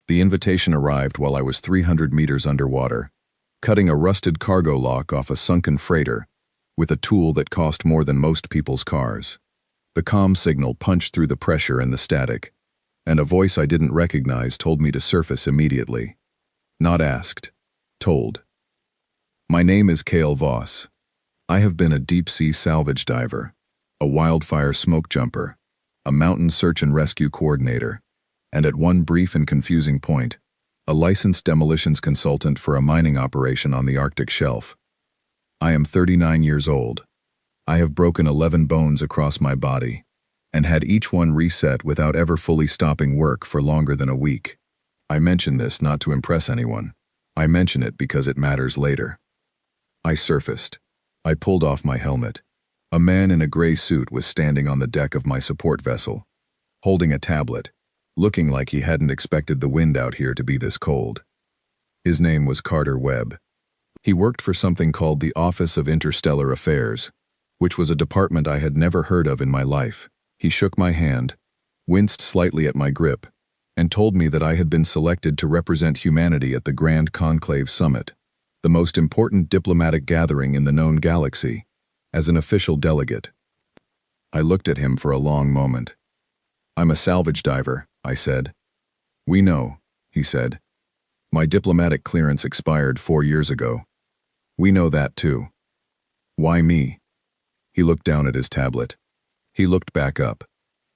The invitation arrived while I was 300 meters underwater, cutting a rusted cargo lock off a sunken freighter with a tool that cost more than most people's cars. The comm signal punched through the pressure and the static, and a voice I didn't recognize told me to surface immediately. Not asked, told. My name is Cale Voss. I have been a deep-sea salvage diver, a wildfire smoke jumper, a mountain search and rescue coordinator, and at one brief and confusing point, a licensed demolitions consultant for a mining operation on the Arctic shelf. I am 39 years old. I have broken 11 bones across my body, and had each one reset without ever fully stopping work for longer than a week. I mention this not to impress anyone. I mention it because it matters later. I surfaced. I pulled off my helmet. A man in a gray suit was standing on the deck of my support vessel, holding a tablet, looking like he hadn't expected the wind out here to be this cold. His name was Carter Webb. He worked for something called the Office of Interstellar Affairs, which was a department I had never heard of in my life. He shook my hand, winced slightly at my grip, and told me that I had been selected to represent humanity at the Grand Conclave Summit, the most important diplomatic gathering in the known galaxy, as an official delegate. I looked at him for a long moment. I'm a salvage diver, I said. We know, he said. My diplomatic clearance expired 4 years ago. We know that too. Why me? He looked down at his tablet. He looked back up.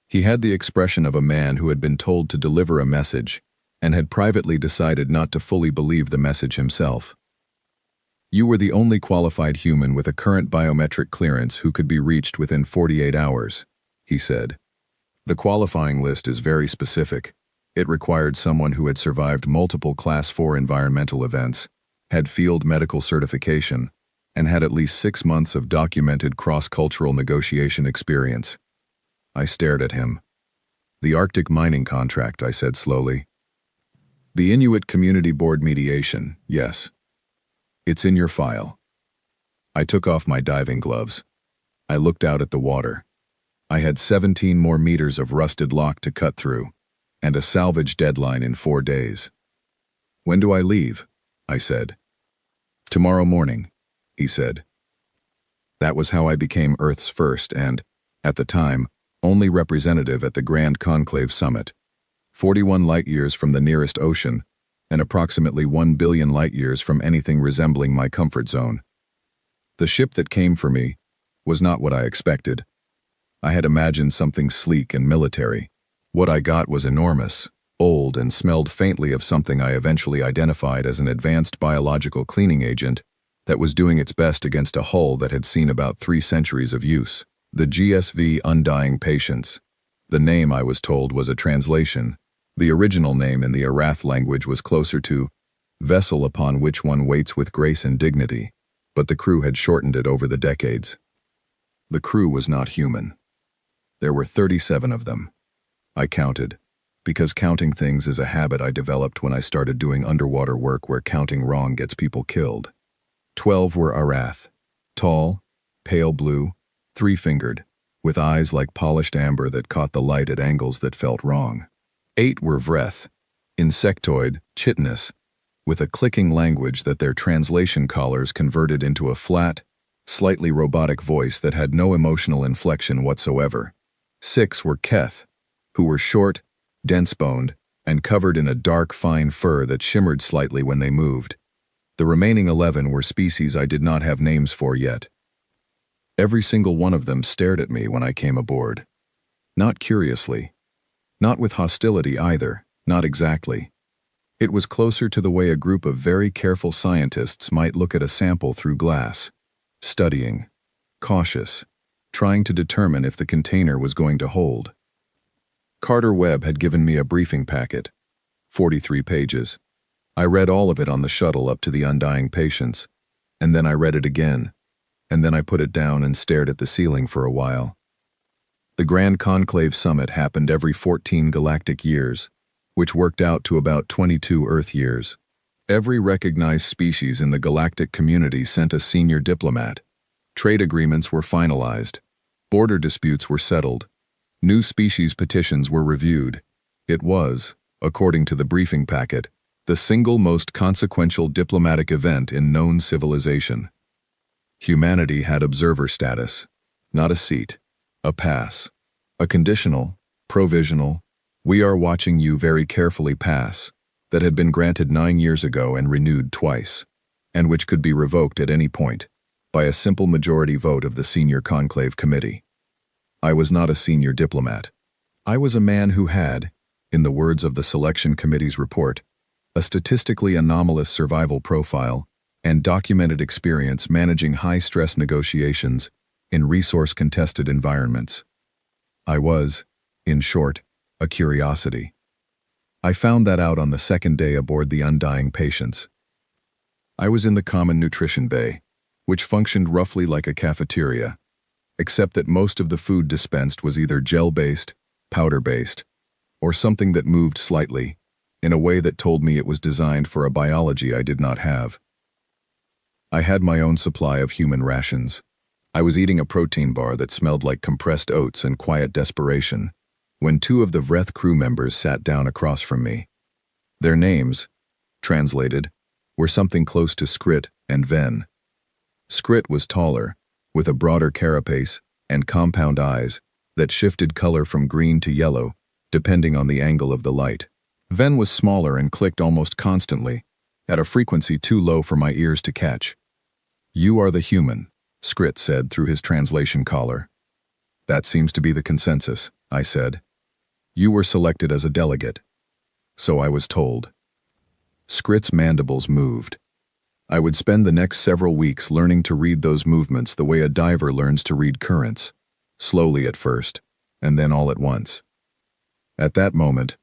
He had the expression of a man who had been told to deliver a message and had privately decided not to fully believe the message himself. You were the only qualified human with a current biometric clearance who could be reached within 48 hours, he said. The qualifying list is very specific. It required someone who had survived multiple Class 4 environmental events, had field medical certification, and had at least 6 months of documented cross-cultural negotiation experience. I stared at him. The Arctic mining contract, I said slowly. The Inuit Community Board mediation, yes. It's in your file. I took off my diving gloves. I looked out at the water. I had 17 more meters of rusted lock to cut through, and a salvage deadline in 4 days. When do I leave? I said. Tomorrow morning, he said. That was how I became Earth's first and, at the time, only representative at the Grand Conclave Summit, 41 light-years from the nearest ocean, and approximately 1 billion light-years from anything resembling my comfort zone. The ship that came for me was not what I expected. I had imagined something sleek and military. What I got was enormous, old, and smelled faintly of something I eventually identified as an advanced biological cleaning agent that was doing its best against a hull that had seen about 3 centuries of use. The GSV Undying Patience. The name, I was told, was a translation. The original name in the Arath language was closer to vessel upon which one waits with grace and dignity, but the crew had shortened it over the decades. The crew was not human. There were 37 of them. I counted, because counting things is a habit I developed when I started doing underwater work where counting wrong gets people killed. 12 were Arath, tall, pale blue, 3-fingered, with eyes like polished amber that caught the light at angles that felt wrong. 8 were Vreth, insectoid, chitinous, with a clicking language that their translation collars converted into a flat, slightly robotic voice that had no emotional inflection whatsoever. 6 were Keth, who were short, dense-boned, and covered in a dark, fine fur that shimmered slightly when they moved. The remaining 11 were species I did not have names for yet. Every single one of them stared at me when I came aboard. Not curiously. Not with hostility either, not exactly. It was closer to the way a group of very careful scientists might look at a sample through glass, studying, cautious, trying to determine if the container was going to hold. Carter Webb had given me a briefing packet, 43 pages. I read all of it on the shuttle up to the Undying Patience, and then I read it again, and then I put it down and stared at the ceiling for a while. The Grand Conclave Summit happened every 14 galactic years, which worked out to about 22 Earth years. Every recognized species in the galactic community sent a senior diplomat. Trade agreements were finalized. Border disputes were settled. New species petitions were reviewed. It was, according to the briefing packet, the single most consequential diplomatic event in known civilization. Humanity had observer status, not a seat, a pass, a conditional, provisional, "we are watching you very carefully" pass, that had been granted 9 years ago and renewed twice, and which could be revoked at any point, by a simple majority vote of the senior conclave committee. I was not a senior diplomat. I was a man who had, in the words of the selection committee's report, a statistically anomalous survival profile and documented experience managing high-stress negotiations in resource-contested environments. I was, in short, a curiosity. I found that out on the second day aboard the Undying Patience. I was in the common nutrition bay, which functioned roughly like a cafeteria, except that most of the food dispensed was either gel-based, powder-based, or something that moved slightly, in a way that told me it was designed for a biology I did not have. I had my own supply of human rations. I was eating a protein bar that smelled like compressed oats and quiet desperation, when 2 of the Vreth crew members sat down across from me. Their names, translated, were something close to Skrit and Ven. Skrit was taller, with a broader carapace and compound eyes that shifted color from green to yellow, depending on the angle of the light. Ven was smaller and clicked almost constantly, at a frequency too low for my ears to catch. "You are the human," Skrit said through his translation collar. "That seems to be the consensus," I said. "You were selected as a delegate." "So I was told." Skrit's mandibles moved. I would spend the next several weeks learning to read those movements the way a diver learns to read currents, slowly at first, and then all at once. At that moment,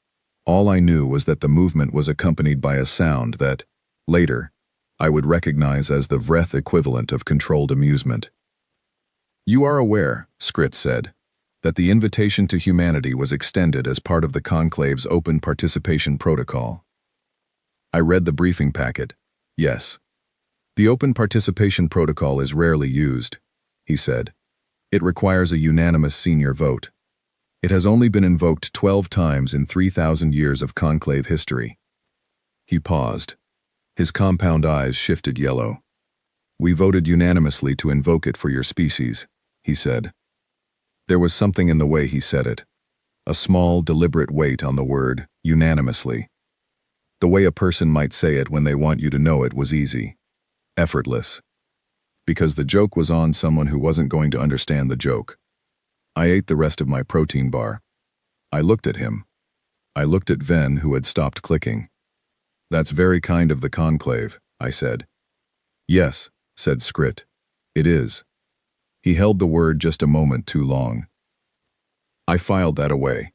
all I knew was that the movement was accompanied by a sound that, later, I would recognize as the Vreth equivalent of controlled amusement. "You are aware," Skrit said, "that the invitation to humanity was extended as part of the Conclave's open participation protocol." I read the briefing packet. "Yes. The open participation protocol is rarely used," he said. "It requires a unanimous senior vote. It has only been invoked 12 times in 3,000 years of conclave history." He paused. His compound eyes shifted yellow. "We voted unanimously to invoke it for your species," he said. There was something in the way he said it, a small, deliberate weight on the word, unanimously. The way a person might say it when they want you to know it was easy, effortless. Because the joke was on someone who wasn't going to understand the joke. I ate the rest of my protein bar. I looked at him. I looked at Ven, who had stopped clicking. "That's very kind of the conclave," I said. "Yes," said Skrit. "It is." He held the word just a moment too long. I filed that away.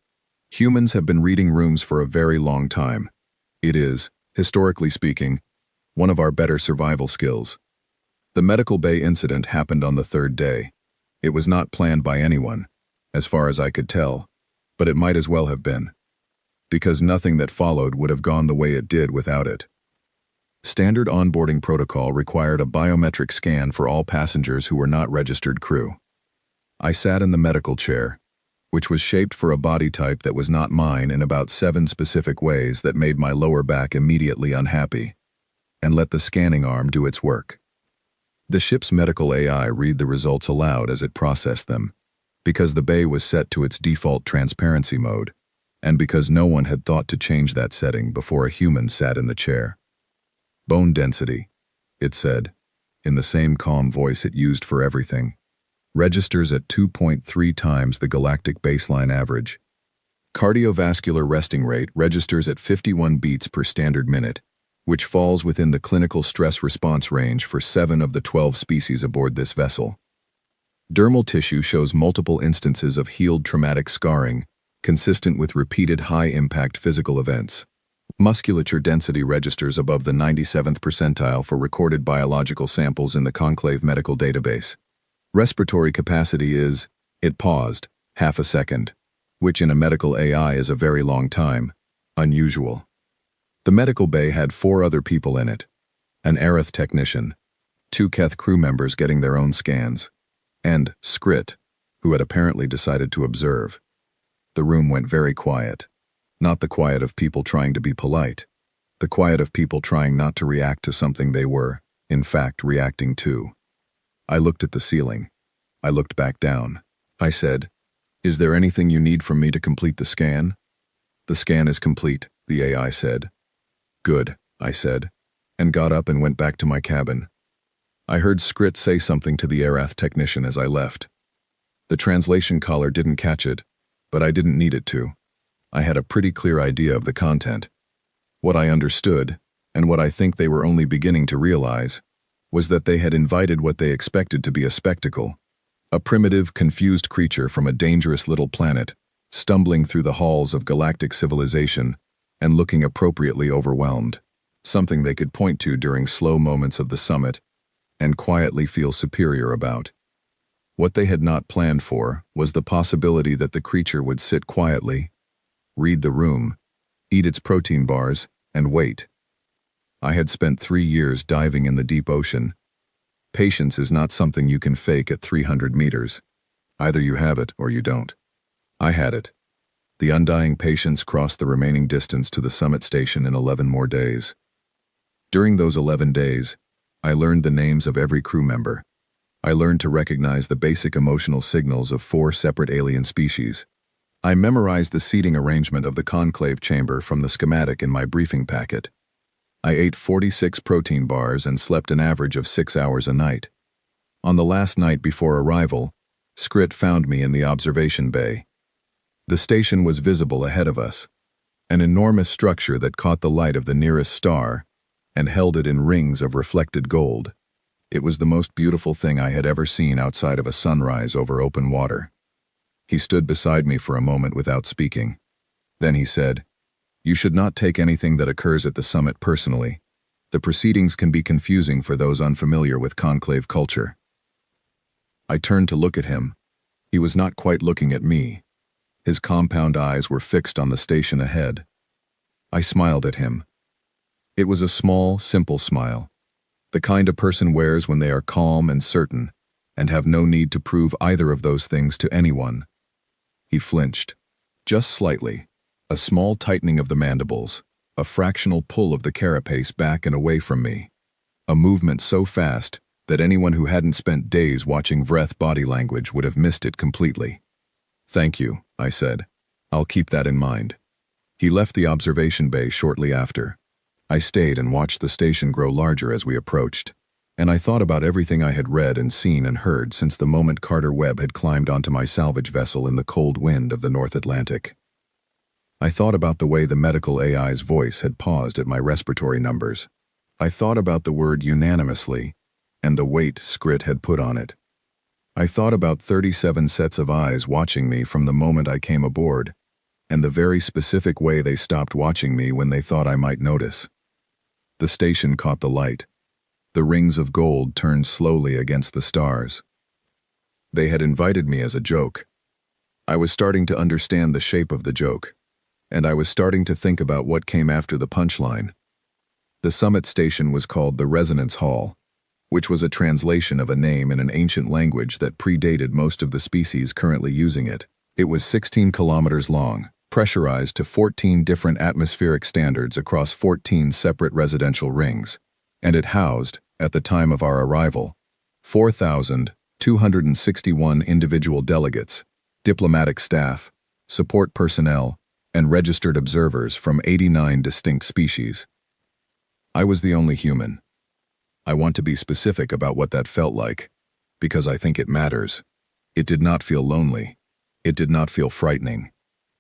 Humans have been reading rooms for a very long time. It is, historically speaking, one of our better survival skills. The medical bay incident happened on the 3rd day. It was not planned by anyone, as far as I could tell, but it might as well have been, because nothing that followed would have gone the way it did without it. Standard onboarding protocol required a biometric scan for all passengers who were not registered crew. I sat in the medical chair, which was shaped for a body type that was not mine in about 7 specific ways that made my lower back immediately unhappy, and let the scanning arm do its work. The ship's medical AI read the results aloud as it processed them, because the bay was set to its default transparency mode, and because no one had thought to change that setting before a human sat in the chair. "Bone density," it said, in the same calm voice it used for everything, "registers at 2.3 times the galactic baseline average. Cardiovascular resting rate registers at 51 beats per standard minute, which falls within the clinical stress response range for 7 of the 12 species aboard this vessel. Dermal tissue shows multiple instances of healed traumatic scarring, consistent with repeated high-impact physical events. Musculature density registers above the 97th percentile for recorded biological samples in the Conclave Medical Database. Respiratory capacity is," it paused, half a second, which in a medical AI is a very long time, unusual. The medical bay had 4 other people in it, an Aerith technician, 2 Keth crew members getting their own scans, and Skrit, who had apparently decided to observe. The room went very quiet. Not the quiet of people trying to be polite. The quiet of people trying not to react to something they were, in fact, reacting to. I looked at the ceiling. I looked back down. I said, "Is there anything you need from me to complete the scan?" "The scan is complete," the AI said. "Good," I said, and got up and went back to my cabin. I heard Skrit say something to the Arath technician as I left. The translation collar didn't catch it, but I didn't need it to. I had a pretty clear idea of the content. What I understood, and what I think they were only beginning to realize, was that they had invited what they expected to be a spectacle. A primitive, confused creature from a dangerous little planet, stumbling through the halls of galactic civilization and looking appropriately overwhelmed. Something they could point to during slow moments of the summit and quietly feel superior about. What they had not planned for was the possibility that the creature would sit quietly, read the room, eat its protein bars, and wait. I had spent 3 years diving in the deep ocean. Patience is not something you can fake at 300 meters. Either you have it or you don't. I had it. The undying patience crossed the remaining distance to the summit station in 11 more days. During those 11 days, I learned the names of every crew member. I learned to recognize the basic emotional signals of 4 separate alien species. I memorized the seating arrangement of the conclave chamber from the schematic in my briefing packet. I ate 46 protein bars and slept an average of 6 hours a night. On the last night before arrival, Skrit found me in the observation bay. The station was visible ahead of us, an enormous structure that caught the light of the nearest star and held it in rings of reflected gold. It was the most beautiful thing I had ever seen outside of a sunrise over open water. He stood beside me for a moment without speaking. Then he said, "You should not take anything that occurs at the summit personally. The proceedings can be confusing for those unfamiliar with conclave culture." I turned to look at him. He was not quite looking at me. His compound eyes were fixed on the station ahead. I smiled at him. It was a small, simple smile, the kind a person wears when they are calm and certain, and have no need to prove either of those things to anyone. He flinched, just slightly, a small tightening of the mandibles, a fractional pull of the carapace back and away from me, a movement so fast that anyone who hadn't spent days watching Vreth body language would have missed it completely. "Thank you," I said. "I'll keep that in mind." He left the observation bay shortly after. I stayed and watched the station grow larger as we approached, and I thought about everything I had read and seen and heard since the moment Carter Webb had climbed onto my salvage vessel in the cold wind of the North Atlantic. I thought about the way the medical AI's voice had paused at my respiratory numbers. I thought about the word unanimously and the weight Skrit had put on it. I thought about 37 sets of eyes watching me from the moment I came aboard, and the very specific way they stopped watching me when they thought I might notice. The station caught the light. The rings of gold turned slowly against the stars. They had invited me as a joke. I was starting to understand the shape of the joke, and I was starting to think about what came after the punchline. The summit station was called the Resonance Hall, which was a translation of a name in an ancient language that predated most of the species currently using it. It was 16 kilometers long, pressurized to 14 different atmospheric standards across 14 separate residential rings, and it housed, at the time of our arrival, 4,261 individual delegates, diplomatic staff, support personnel, and registered observers from 89 distinct species. I was the only human. I want to be specific about what that felt like, because I think it matters. It did not feel lonely. It did not feel frightening.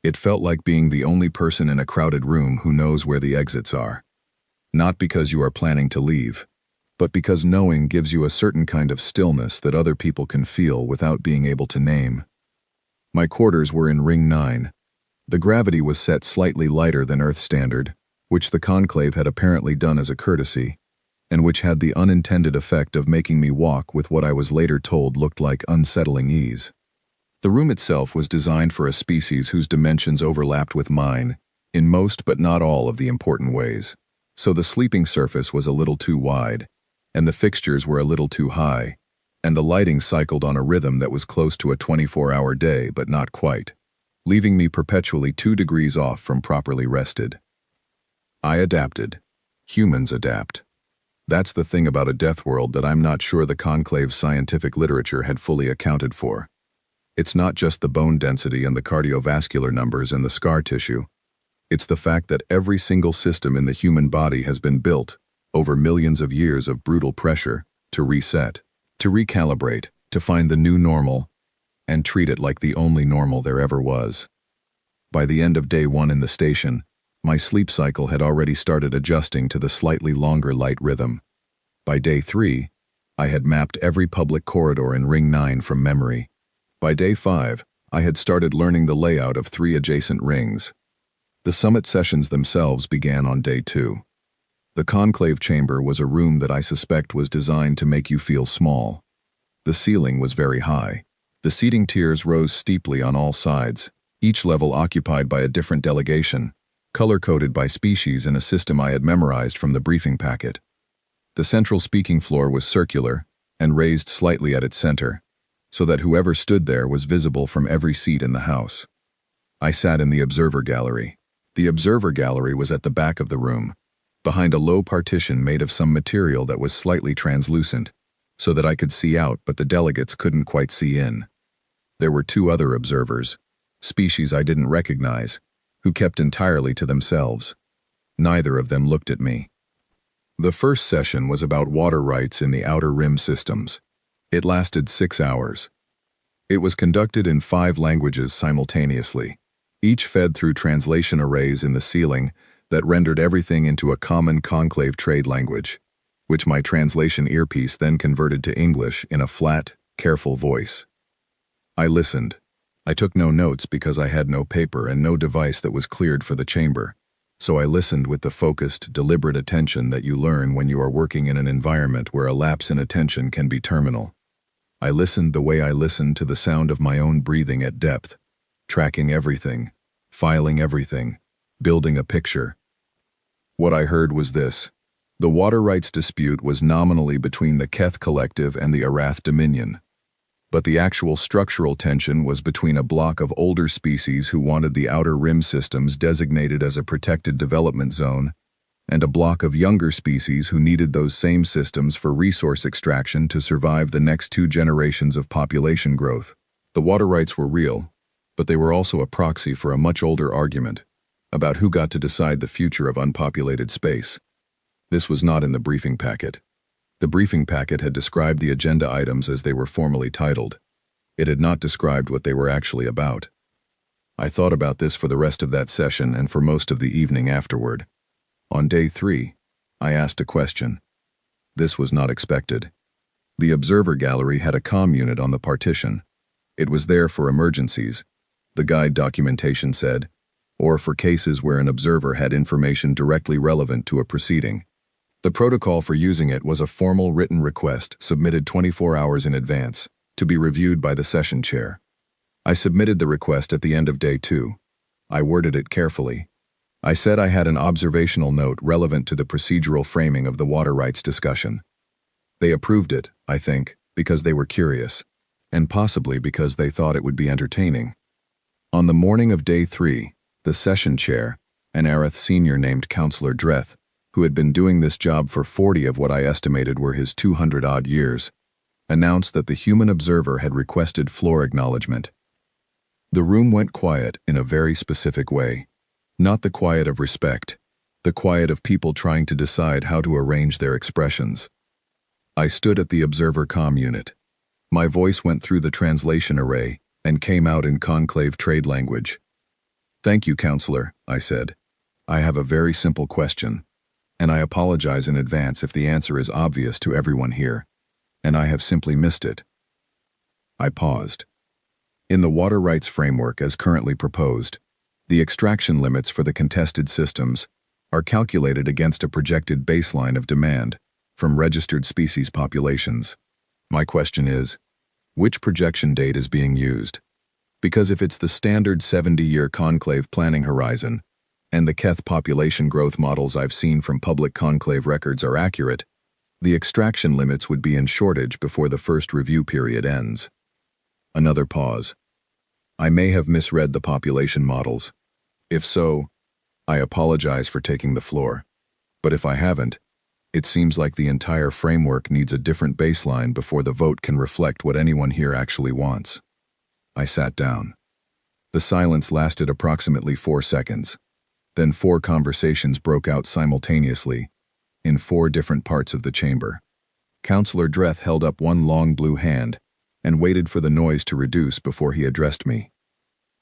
It felt like being the only person in a crowded room who knows where the exits are. Not because you are planning to leave, but because knowing gives you a certain kind of stillness that other people can feel without being able to name. My quarters were in Ring 9. The gravity was set slightly lighter than Earth standard, which the Conclave had apparently done as a courtesy, and which had the unintended effect of making me walk with what I was later told looked like unsettling ease. The room itself was designed for a species whose dimensions overlapped with mine, in most but not all of the important ways. So the sleeping surface was a little too wide, and the fixtures were a little too high, and the lighting cycled on a rhythm that was close to a 24-hour day but not quite. leaving me perpetually 2 degrees off from properly rested. I adapted. Humans adapt. That's the thing about a death world that I'm not sure the Conclave's scientific literature had fully accounted for. It's not just the bone density and the cardiovascular numbers and the scar tissue. It's the fact that every single system in the human body has been built, over millions of years of brutal pressure, to reset, to recalibrate, to find the new normal, and treat it like the only normal there ever was. By the end of day 1 in the station, my sleep cycle had already started adjusting to the slightly longer light rhythm. By day 3, I had mapped every public corridor in Ring 9 from memory. By day 5, I had started learning the layout of 3 adjacent rings. The summit sessions themselves began on day 2. The conclave chamber was a room that I suspect was designed to make you feel small. The ceiling was very high. The seating tiers rose steeply on all sides, each level occupied by a different delegation, color-coded by species in a system I had memorized from the briefing packet. The central speaking floor was circular and raised slightly at its center, so that whoever stood there was visible from every seat in the house. I sat in the observer gallery. The observer gallery was at the back of the room, behind a low partition made of some material that was slightly translucent, so that I could see out but the delegates couldn't quite see in. There were 2 other observers, species I didn't recognize, who kept entirely to themselves. Neither of them looked at me. The first session was about water rights in the outer rim systems. It lasted 6 hours. It was conducted in 5 languages simultaneously, each fed through translation arrays in the ceiling that rendered everything into a common conclave trade language, which my translation earpiece then converted to English in a flat, careful voice. I listened. I took no notes because I had no paper and no device that was cleared for the chamber, so I listened with the focused, deliberate attention that you learn when you are working in an environment where a lapse in attention can be terminal. I listened the way I listened to the sound of my own breathing at depth, tracking everything, filing everything, building a picture. What I heard was this. The water rights dispute was nominally between the Keth Collective and the Arath Dominion, but the actual structural tension was between a block of older species who wanted the outer rim systems designated as a protected development zone, and a block of younger species who needed those same systems for resource extraction to survive the next 2 generations of population growth. The water rights were real, but they were also a proxy for a much older argument about who got to decide the future of unpopulated space. This was not in the briefing packet. The briefing packet had described the agenda items as they were formally titled. It had not described what they were actually about. I thought about this for the rest of that session and for most of the evening afterward. On day 3, I asked a question. This was not expected. The observer gallery had a comm unit on the partition. It was there for emergencies, the guide documentation said, or for cases where an observer had information directly relevant to a proceeding. The protocol for using it was a formal written request submitted 24 hours in advance, to be reviewed by the session chair. I submitted the request at the end of day 2. I worded it carefully. I said I had an observational note relevant to the procedural framing of the water rights discussion. They approved it, I think, because they were curious, and possibly because they thought it would be entertaining. On the morning of day 3, the session chair, an Arath senior named Counselor Dreth, who had been doing this job for 40 of what I estimated were his 200-odd years, announced that the human observer had requested floor acknowledgement. The room went quiet in a very specific way. Not the quiet of respect, the quiet of people trying to decide how to arrange their expressions. I stood at the observer comm unit. My voice went through the translation array and came out in conclave trade language. "Thank you, Counselor," I said. "I have a very simple question, and I apologize in advance if the answer is obvious to everyone here, and I have simply missed it." I paused. In the water rights framework as currently proposed, the extraction limits for the contested systems are calculated against a projected baseline of demand from registered species populations. My question is, which projection date is being used? Because if it's the standard 70-year conclave planning horizon, and the Keth population growth models I've seen from public conclave records are accurate, the extraction limits would be in shortage before the first review period ends. Another pause. I may have misread the population models. If so, I apologize for taking the floor. But if I haven't, it seems like the entire framework needs a different baseline before the vote can reflect what anyone here actually wants. I sat down. The silence lasted approximately 4 seconds. Then 4 conversations broke out simultaneously, in 4 different parts of the chamber. Counselor Dreth held up one long blue hand and waited for the noise to reduce before he addressed me.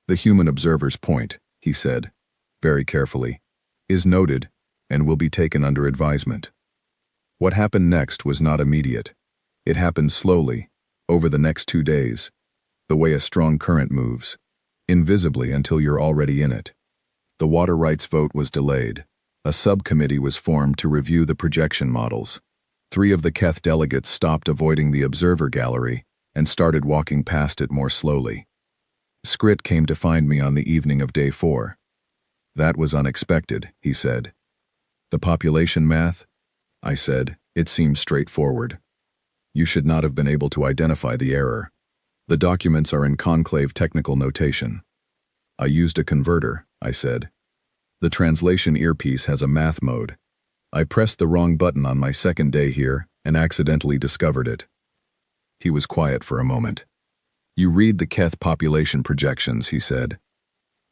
"The human observer's point," he said, very carefully, "is noted and will be taken under advisement." What happened next was not immediate. It happened slowly, over the next 2 days, the way a strong current moves, invisibly until you're already in it. The water rights vote was delayed. A subcommittee was formed to review the projection models. 3 of the Keth delegates stopped avoiding the observer gallery and started walking past it more slowly. Skrit came to find me on the evening of day 4. "That was unexpected," he said. "The population math?" I said. "It seems straightforward. You should not have been able to identify the error. The documents are in conclave technical notation." "I used a converter," I said. "The translation earpiece has a math mode. I pressed the wrong button on my second day here and accidentally discovered it." He was quiet for a moment. "You read the Keth population projections," he said.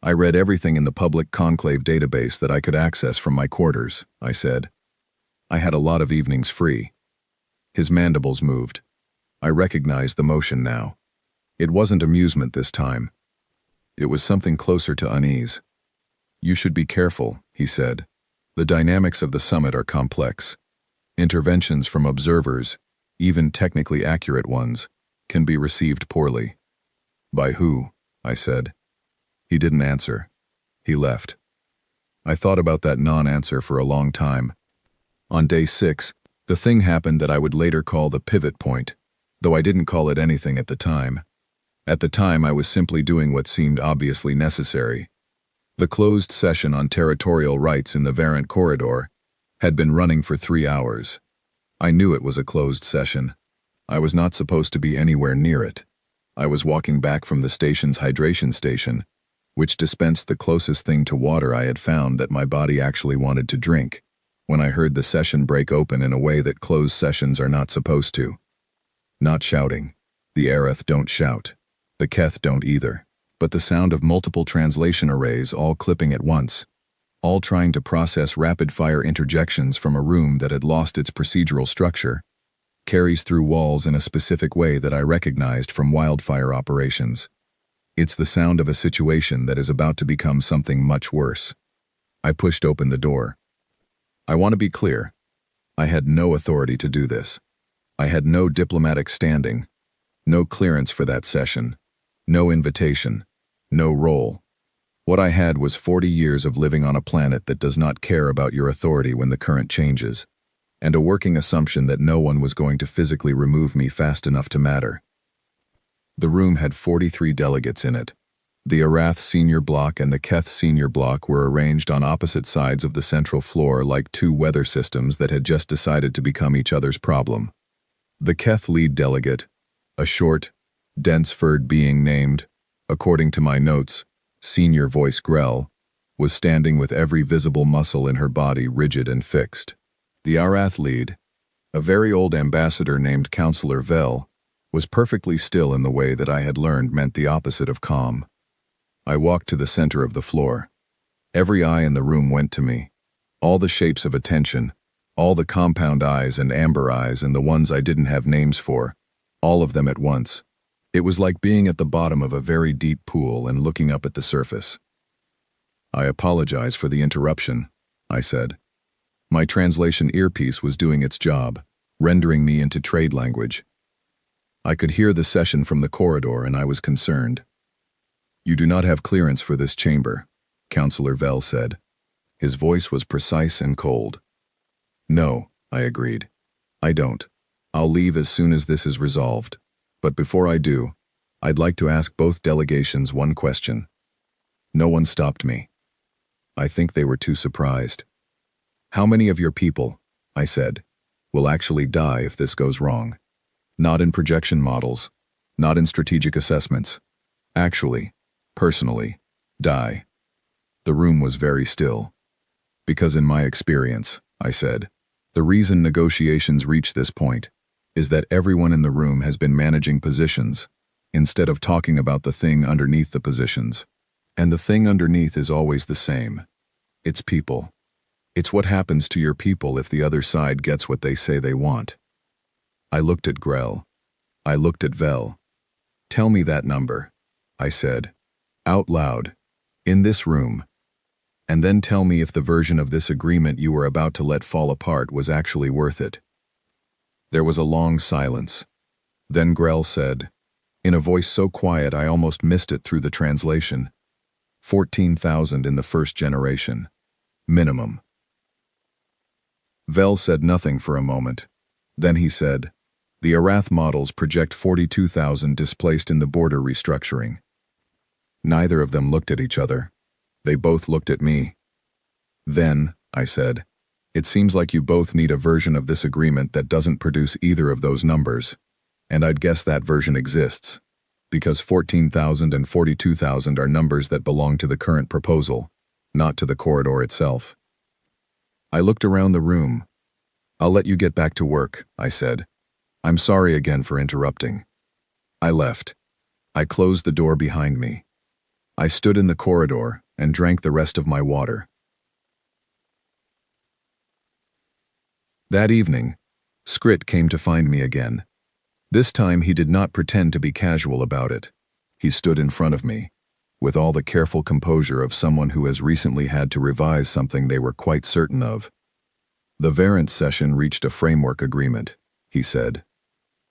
"I read everything in the public conclave database that I could access from my quarters," I said. "I had a lot of evenings free." His mandibles moved. I recognized the motion now. It wasn't amusement this time. It was something closer to unease. "You should be careful," he said. "The dynamics of the summit are complex. Interventions from observers, even technically accurate ones, can be received poorly." "By who?" I said. He didn't answer. He left. I thought about that non-answer for a long time. On day 6, the thing happened that I would later call the pivot point, though I didn't call it anything at the time. At the time, I was simply doing what seemed obviously necessary. The closed session on territorial rights in the Varant corridor had been running for 3 hours. I knew it was a closed session. I was not supposed to be anywhere near it. I was walking back from the station's hydration station, which dispensed the closest thing to water I had found that my body actually wanted to drink, when I heard the session break open in a way that closed sessions are not supposed to. Not shouting. The Aerith don't shout. The Keth don't either. But the sound of multiple translation arrays all clipping at once, all trying to process rapid-fire interjections from a room that had lost its procedural structure, carries through walls in a specific way that I recognized from wildfire operations. It's the sound of a situation that is about to become something much worse. I pushed open the door. I want to be clear. I had no authority to do this. I had no diplomatic standing, no clearance for that session, no invitation, no role. What I had was 40 years of living on a planet that does not care about your authority when the current changes, and a working assumption that no one was going to physically remove me fast enough to matter. The room had 43 delegates in it. The Arath Senior Block and the Keth Senior Block were arranged on opposite sides of the central floor like 2 weather systems that had just decided to become each other's problem. The Keth lead delegate, a short, dense-furred being named, according to my notes, Senior Voice Grell, was standing with every visible muscle in her body rigid and fixed. The Arath lead, a very old ambassador named Counselor Vel, was perfectly still in the way that I had learned meant the opposite of calm. I walked to the center of the floor. Every eye in the room went to me. All the shapes of attention, all the compound eyes and amber eyes and the ones I didn't have names for, all of them at once. It was like being at the bottom of a very deep pool and looking up at the surface. "I apologize for the interruption," I said. My translation earpiece was doing its job, rendering me into trade language. I could hear the session from the corridor and I was concerned. "You do not have clearance for this chamber," Counselor Vel said. His voice was precise and cold. "No," I agreed. "I don't. I'll leave as soon as this is resolved. But before I do, I'd like to ask both delegations one question." No one stopped me. I think they were too surprised. "How many of your people," I said, "will actually die if this goes wrong? Not in projection models, not in strategic assessments. Actually, personally, die. The room was very still. Because in my experience, I said, the reason negotiations reach this point is that everyone in the room has been managing positions instead of talking about the thing underneath the positions. And the thing underneath is always the same. It's people. It's what happens to your people if the other side gets what they say they want. I looked at Grell. I looked at Vel. Tell me that number, I said, out loud, in this room. And then tell me if the version of this agreement you were about to let fall apart was actually worth it. There was a long silence. Then Grell said, in a voice so quiet I almost missed it through the translation, 14,000 in the first generation. Minimum. Vel said nothing for a moment. Then he said, the Arath models project 42,000 displaced in the border restructuring. Neither of them looked at each other. They both looked at me. Then, I said, it seems like you both need a version of this agreement that doesn't produce either of those numbers. And I'd guess that version exists, because 14,000 and 42,000 are numbers that belong to the current proposal, not to the corridor itself. I looked around the room. I'll let you get back to work, I said. I'm sorry again for interrupting. I left. I closed the door behind me. I stood in the corridor and drank the rest of my water. That evening, Skrit came to find me again. This time he did not pretend to be casual about it. He stood in front of me, with all the careful composure of someone who has recently had to revise something they were quite certain of. The variance session reached a framework agreement, he said.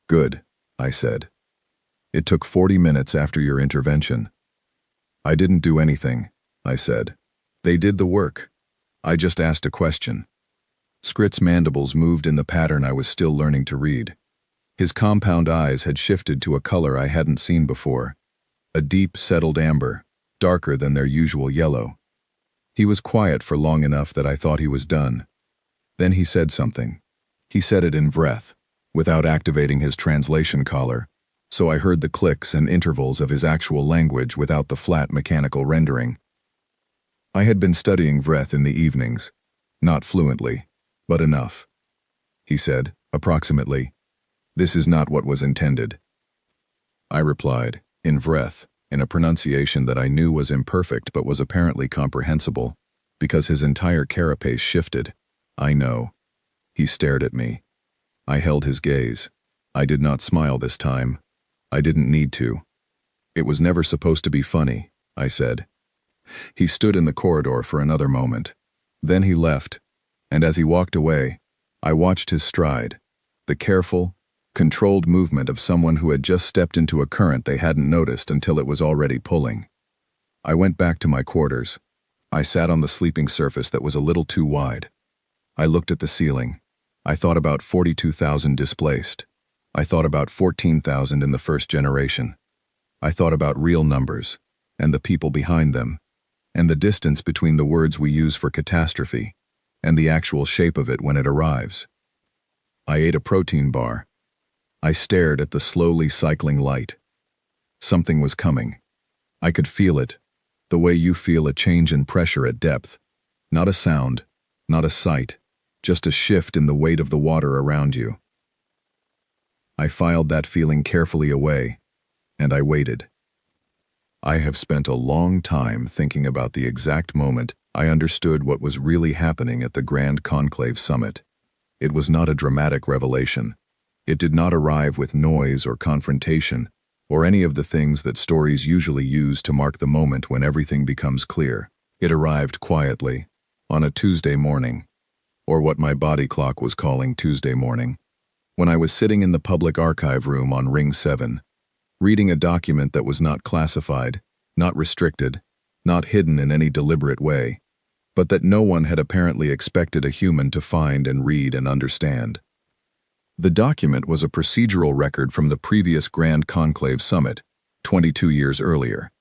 Good, I said. It took 40 minutes after your intervention. I didn't do anything, I said. They did the work. I just asked a question. Skrit's mandibles moved in the pattern I was still learning to read. His compound eyes had shifted to a color I hadn't seen before. A deep, settled amber, darker than their usual yellow. He was quiet for long enough that I thought he was done. Then he said something. He said it in Vreth, without activating his translation collar, so I heard the clicks and intervals of his actual language without the flat mechanical rendering. I had been studying Vreth in the evenings, not fluently, but enough. He said, approximately, this is not what was intended. I replied, in Vreth, in a pronunciation that I knew was imperfect but was apparently comprehensible, because his entire carapace shifted. I know. He stared at me. I held his gaze. I did not smile this time. I didn't need to. It was never supposed to be funny, I said. He stood in the corridor for another moment. Then he left, and as he walked away, I watched his stride, the careful, controlled movement of someone who had just stepped into a current they hadn't noticed until it was already pulling. I went back to my quarters. I sat on the sleeping surface that was a little too wide. I looked at the ceiling. I thought about 42,000 displaced. I thought about 14,000 in the first generation. I thought about real numbers, and the people behind them, and the distance between the words we use for catastrophe, and the actual shape of it when it arrives. I ate a protein bar. I stared at the slowly cycling light. Something was coming. I could feel it, the way you feel a change in pressure at depth. Not a sound, not a sight, just a shift in the weight of the water around you. I filed that feeling carefully away, and I waited. I have spent a long time thinking about the exact moment I understood what was really happening at the Grand Conclave Summit. It was not a dramatic revelation. It did not arrive with noise or confrontation, or any of the things that stories usually use to mark the moment when everything becomes clear. It arrived quietly, on a Tuesday morning, or what my body clock was calling Tuesday morning, when I was sitting in the public archive room on Ring 7, reading a document that was not classified, not restricted, not hidden in any deliberate way, but that no one had apparently expected a human to find and read and understand. The document was a procedural record from the previous Grand Conclave Summit, 22 years earlier.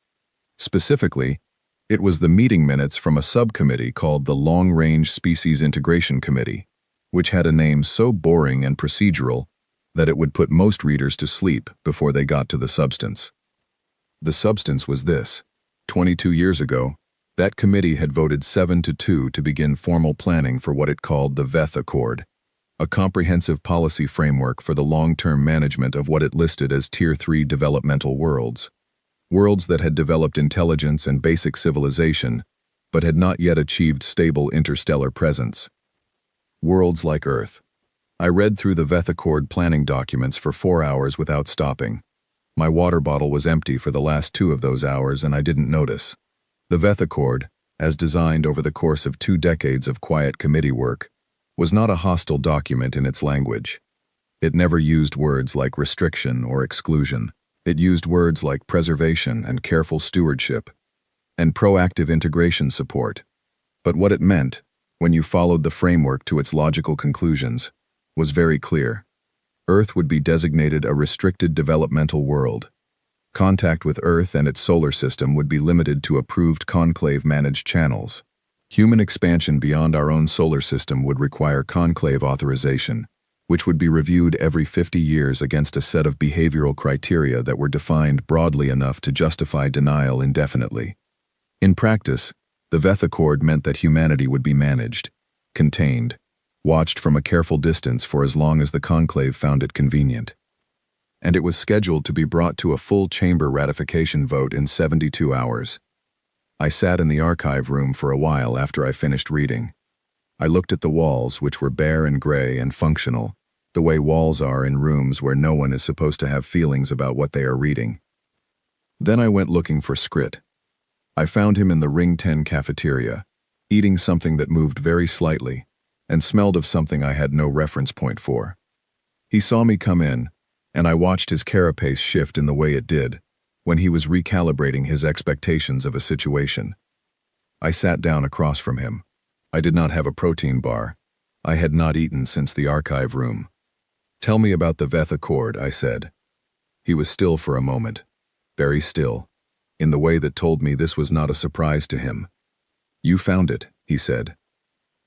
Specifically, it was the meeting minutes from a subcommittee called the Long-Range Species Integration Committee, which had a name so boring and procedural that it would put most readers to sleep before they got to the substance. The substance was this: 22 years ago, that committee had voted 7-2 to begin formal planning for what it called the Veth Accord, a comprehensive policy framework for the long-term management of what it listed as Tier 3 developmental worlds. Worlds that had developed intelligence and basic civilization, but had not yet achieved stable interstellar presence. Worlds like Earth. I read through the Veth Accord planning documents for 4 hours without stopping. My water bottle was empty for the last 2 of those hours, and I didn't notice. The Veth Accord, as designed over the course of 2 decades of quiet committee work, was not a hostile document in its language. It never used words like restriction or exclusion. It used words like preservation and careful stewardship, and proactive integration support. But what it meant, when you followed the framework to its logical conclusions, was very clear. Earth would be designated a restricted developmental world. Contact with Earth and its solar system would be limited to approved conclave-managed channels. Human expansion beyond our own solar system would require conclave authorization, which would be reviewed every 50 years against a set of behavioral criteria that were defined broadly enough to justify denial indefinitely. In practice, the Veth Accord meant that humanity would be managed, contained, watched from a careful distance for as long as the conclave found it convenient. And it was scheduled to be brought to a full chamber ratification vote in 72 hours. I sat in the archive room for a while after I finished reading. I looked at the walls, which were bare and gray and functional, the way walls are in rooms where no one is supposed to have feelings about what they are reading. Then I went looking for Skrit. I found him in the Ring 10 cafeteria, eating something that moved very slightly and smelled of something I had no reference point for. He saw me come in, and I watched his carapace shift in the way it did when he was recalibrating his expectations of a situation. I sat down across from him. I did not have a protein bar. I had not eaten since the archive room. "Tell me about the Veth Accord," I said. He was still for a moment, very still, in the way that told me this was not a surprise to him. "You found it," he said.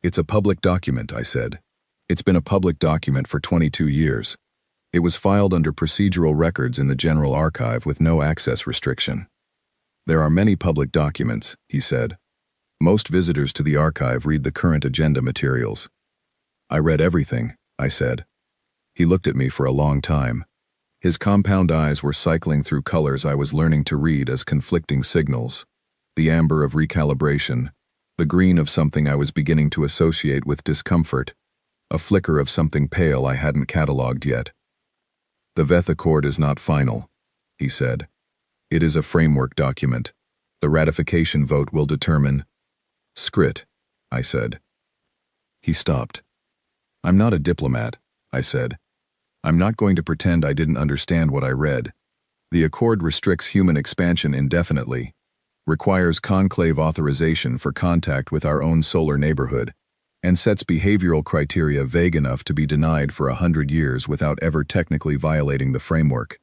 "It's a public document," I said. "It's been a public document for 22 years. It was filed under procedural records in the General Archive with no access restriction." "There are many public documents," he said. "Most visitors to the archive read the current agenda materials." "I read everything," I said. He looked at me for a long time. His compound eyes were cycling through colors I was learning to read as conflicting signals. The amber of recalibration, the green of something I was beginning to associate with discomfort, a flicker of something pale I hadn't catalogued yet. "The Veth Accord is not final," he said. "It is a framework document. The ratification vote will determine—" "Skrit," I said. He stopped. "I'm not a diplomat," I said. "I'm not going to pretend I didn't understand what I read. The Accord restricts human expansion indefinitely, requires conclave authorization for contact with our own solar neighborhood, and sets behavioral criteria vague enough to be denied for 100 years without ever technically violating the framework.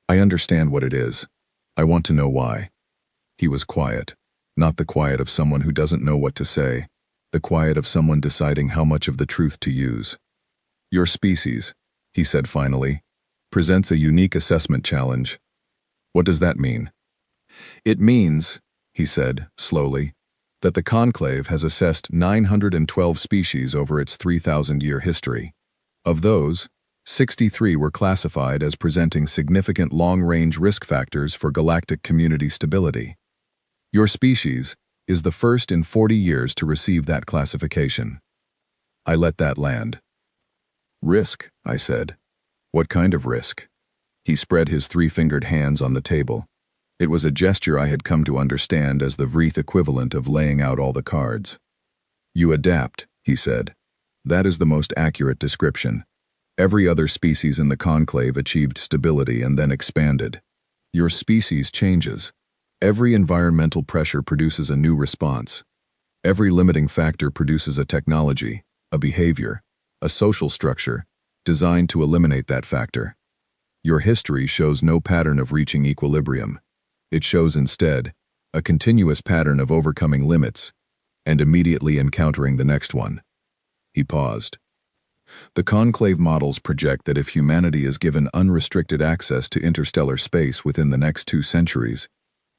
I understand what it is. I want to know why." He was quiet, not the quiet of someone who doesn't know what to say, the quiet of someone deciding how much of the truth to use. "Your species," he said finally, "presents a unique assessment challenge." "What does that mean?" "It means," he said, slowly, "that the Conclave has assessed 912 species over its 3,000-year history. Of those, 63 were classified as presenting significant long-range risk factors for galactic community stability. Your species is the first in 40 years to receive that classification." I let that land. "Risk," I said. "What kind of risk?" He spread his 3-fingered hands on the table. It was a gesture I had come to understand as the Vreeth equivalent of laying out all the cards. "You adapt," he said. "That is the most accurate description. Every other species in the conclave achieved stability and then expanded. Your species changes. Every environmental pressure produces a new response. Every limiting factor produces a technology, a behavior, a social structure, designed to eliminate that factor. Your history shows no pattern of reaching equilibrium. It shows instead a continuous pattern of overcoming limits and immediately encountering the next one." He paused. "The conclave models project that if humanity is given unrestricted access to interstellar space within the next 2 centuries,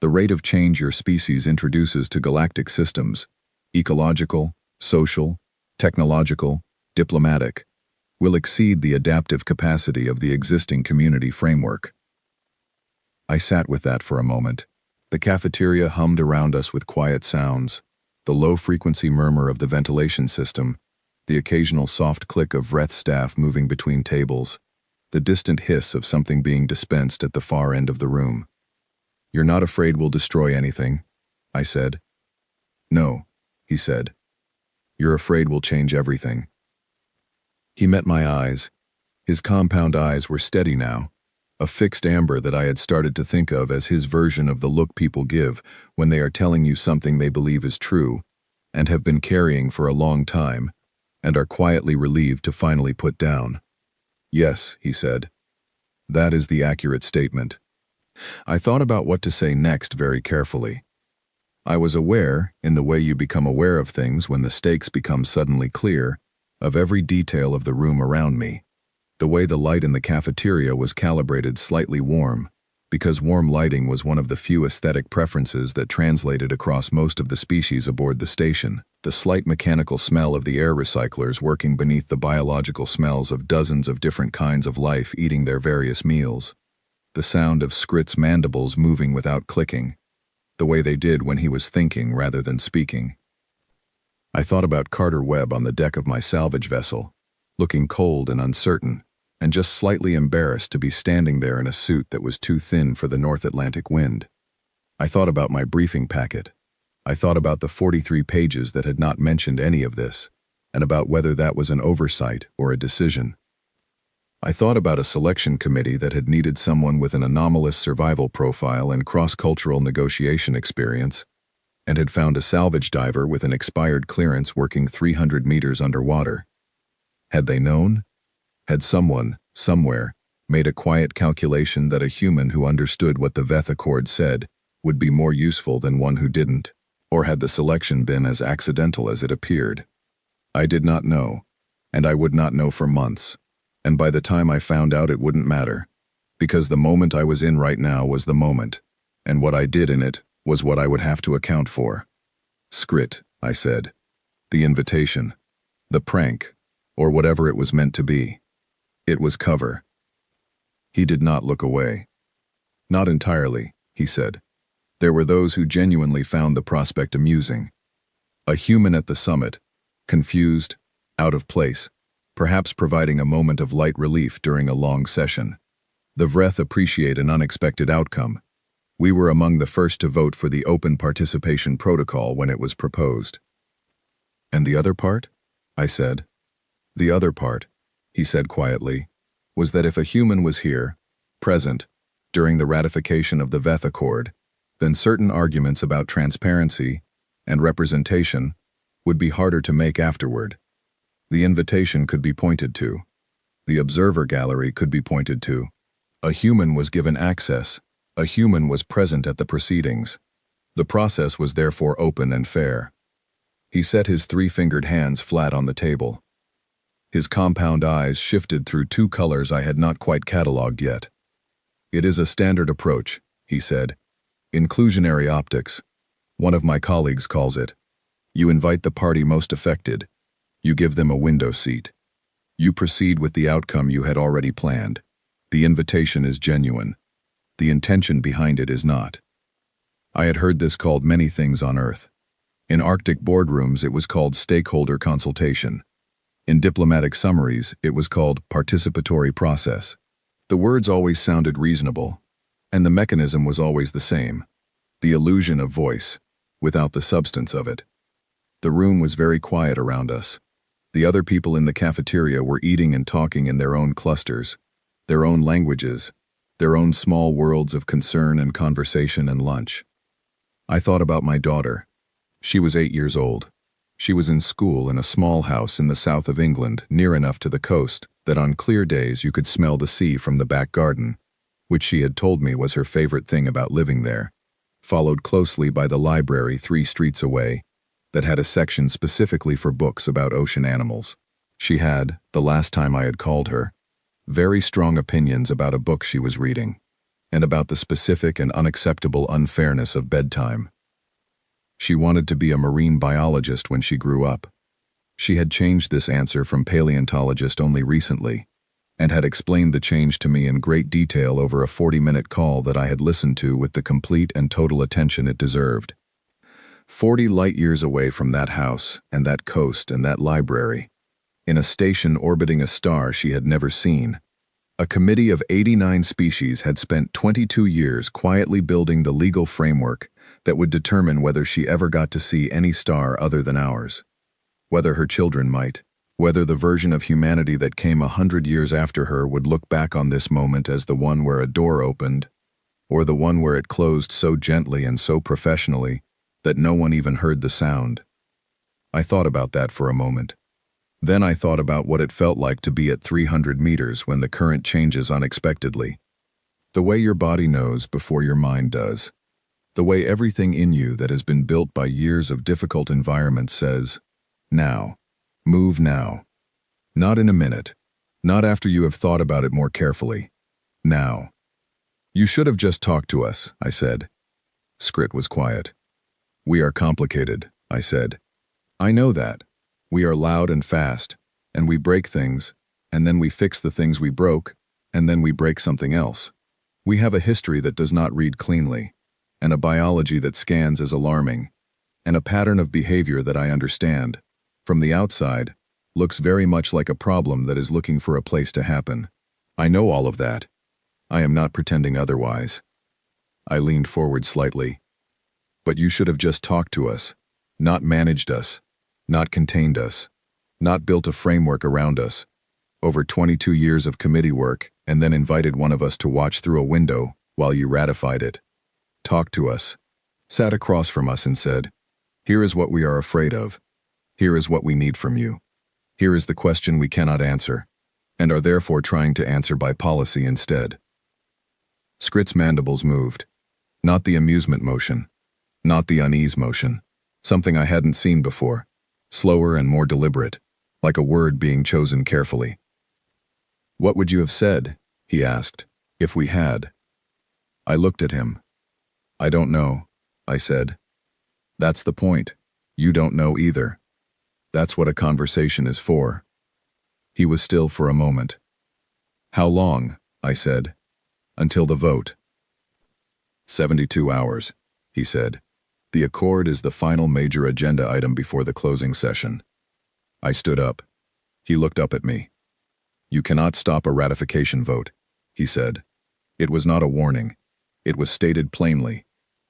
The rate of change your species introduces to galactic systems, ecological, social, technological, diplomatic, will exceed the adaptive capacity of the existing community framework. I sat with that for a moment. The cafeteria hummed around us with quiet sounds, the low-frequency murmur of the ventilation system, the occasional soft click of Vreth staff moving between tables, the distant hiss of something being dispensed at the far end of the room. "You're not afraid we'll destroy anything?" I said. "No," he said. "You're afraid we'll change everything." He met my eyes. His compound eyes were steady now, a fixed amber that I had started to think of as his version of the look people give when they are telling you something they believe is true, and have been carrying for a long time, and are quietly relieved to finally put down. "Yes," he said. "That is the accurate statement." I thought about what to say next very carefully. I was aware, in the way you become aware of things when the stakes become suddenly clear, of every detail of the room around me. The way the light in the cafeteria was calibrated slightly warm, because warm lighting was one of the few aesthetic preferences that translated across most of the species aboard the station. The slight mechanical smell of the air recyclers working beneath the biological smells of dozens of different kinds of life eating their various meals. The sound of Skrit's mandibles moving without clicking, the way they did when he was thinking rather than speaking. I thought about Carter Webb on the deck of my salvage vessel, looking cold and uncertain, and just slightly embarrassed to be standing there in a suit that was too thin for the North Atlantic wind. I thought about my briefing packet. I thought about the 43 pages that had not mentioned any of this, and about whether that was an oversight or a decision. I thought about a selection committee that had needed someone with an anomalous survival profile and cross-cultural negotiation experience, and had found a salvage diver with an expired clearance working 300 meters underwater. Had they known? Had someone, somewhere, made a quiet calculation that a human who understood what the Veth Accord said would be more useful than one who didn't? Or had the selection been as accidental as it appeared? I did not know, and I would not know for months. And by the time I found out, it wouldn't matter, because the moment I was in right now was the moment, and what I did in it was what I would have to account for. "Skrit," I said. "The invitation. The prank, or whatever it was meant to be. It was cover." He did not look away. "Not entirely," he said. "There were those who genuinely found the prospect amusing. A human at the summit, confused, out of place, perhaps providing a moment of light relief during a long session. The Vreth appreciate an unexpected outcome. We were among the first to vote for the open participation protocol when it was proposed." "And the other part?" I said. "The other part," he said quietly, "was that if a human was here, present, during the ratification of the Veth Accord, then certain arguments about transparency and representation would be harder to make afterward. The invitation could be pointed to. The observer gallery could be pointed to. A human was given access. A human was present at the proceedings. The process was therefore open and fair." He set his three-fingered hands flat on the table. His compound eyes shifted through two colors I had not quite catalogued yet. "It is a standard approach," he said. "Inclusionary optics. One of my colleagues calls it. You invite the party most affected. You give them a window seat. You proceed with the outcome you had already planned. The invitation is genuine. The intention behind it is not." I had heard this called many things on Earth. In Arctic boardrooms, it was called stakeholder consultation. In diplomatic summaries, it was called participatory process. The words always sounded reasonable, and the mechanism was always the same: the illusion of voice, without the substance of it. The room was very quiet around us. The other people in the cafeteria were eating and talking in their own clusters, their own languages, their own small worlds of concern and conversation and lunch. I thought about my daughter. She was 8 years old. She was in school in a small house in the south of England, near enough to the coast that on clear days you could smell the sea from the back garden, which she had told me was her favorite thing about living there, followed closely by the library 3 streets away, that had a section specifically for books about ocean animals. She had, the last time I had called her, very strong opinions about a book she was reading. and about the specific and unacceptable unfairness of bedtime. She wanted to be a marine biologist when she grew up. She had changed this answer from paleontologist only recently, and had explained the change to me in great detail over a 40-minute call that I had listened to with the complete and total attention it deserved. 40 light-years away from that house, and that coast, and that library, in a station orbiting a star she had never seen, a committee of 89 species had spent 22 years quietly building the legal framework that would determine whether she ever got to see any star other than ours, whether her children might, whether the version of humanity that came 100 years after her would look back on this moment as the one where a door opened, or the one where it closed so gently and so professionally that no one even heard the sound. I thought about that for a moment. Then I thought about what it felt like to be at 300 meters when the current changes unexpectedly. The way your body knows before your mind does. The way everything in you that has been built by years of difficult environments says, now. Move now. Not in a minute. Not after you have thought about it more carefully. Now. You should have just talked to us, I said. Skrit was quiet. We are complicated, I said. I know that. We are loud and fast, and we break things, and then we fix the things we broke, and then we break something else. We have a history that does not read cleanly, and a biology that scans as alarming, and a pattern of behavior that I understand, from the outside, looks very much like a problem that is looking for a place to happen. I know all of that. I am not pretending otherwise. I leaned forward slightly. But you should have just talked to us, not managed us, not contained us, not built a framework around us, over 22 years of committee work, and then invited one of us to watch through a window while you ratified it. Talked to us, sat across from us and said, here is what we are afraid of. Here is what we need from you. Here is the question we cannot answer, and are therefore trying to answer by policy instead. Skrit's mandibles moved. Not the amusement motion. Not the unease motion. Something I hadn't seen before. Slower and more deliberate, like a word being chosen carefully. What would you have said, he asked, if we had? I looked at him. I don't know, I said. That's the point. You don't know either. That's what a conversation is for. He was still for a moment. How long? I said. Until the vote. 72 hours, he said. The accord is the final major agenda item before the closing session. I stood up. He looked up at me. You cannot stop a ratification vote, he said. It was not a warning. It was stated plainly,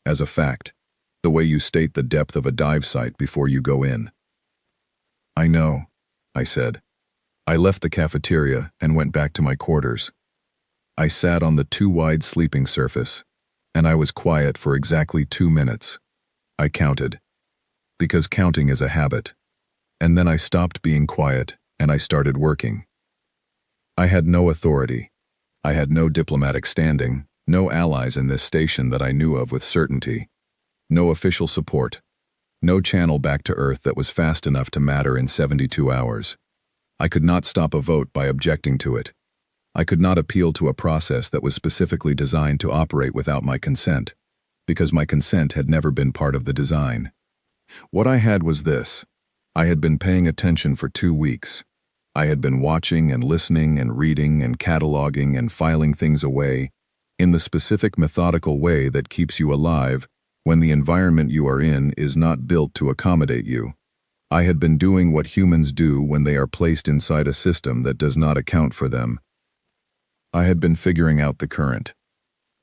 as a fact, the way you state the depth of a dive site before you go in. I know, I said. I left the cafeteria and went back to my quarters. I sat on the too-wide sleeping surface, and I was quiet for exactly 2 minutes. I counted, because counting is a habit, and then I stopped being quiet and I started working. I had no authority. I had no diplomatic standing, no allies in this station that I knew of with certainty, no official support, no channel back to Earth that was fast enough to matter in 72 hours. I could not stop a vote by objecting to it. I could not appeal to a process that was specifically designed to operate without my consent, because my consent had never been part of the design. What I had was this. I had been paying attention for 2 weeks. I had been watching and listening and reading and cataloging and filing things away in the specific methodical way that keeps you alive when the environment you are in is not built to accommodate you. I had been doing what humans do when they are placed inside a system that does not account for them. I had been figuring out the current.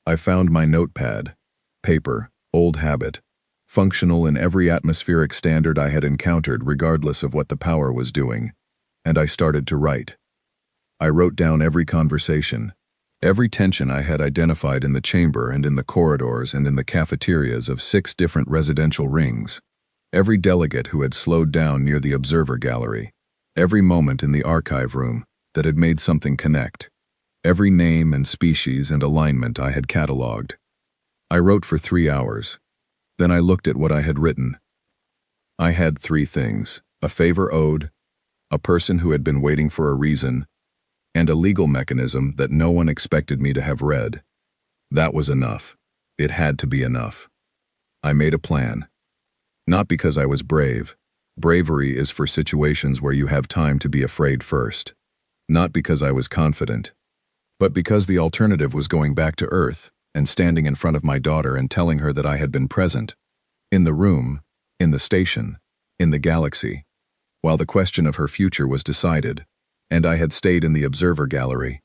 I found my notepad, paper, old habit, functional in every atmospheric standard I had encountered regardless of what the power was doing, and I started to write. I wrote down every conversation, every tension I had identified in the chamber and in the corridors and in the cafeterias of 6 different residential rings, every delegate who had slowed down near the observer gallery, every moment in the archive room that had made something connect, every name and species and alignment I had cataloged. I wrote for 3 hours. Then I looked at what I had written. I had 3 things: a favor owed, a person who had been waiting for a reason, and a legal mechanism that no one expected me to have read. That was enough. It had to be enough. I made a plan. Not because I was brave. Bravery is for situations where you have time to be afraid first. Not because I was confident, but because the alternative was going back to Earth and standing in front of my daughter and telling her that I had been present, in the room, in the station, in the galaxy, while the question of her future was decided, and I had stayed in the observer gallery.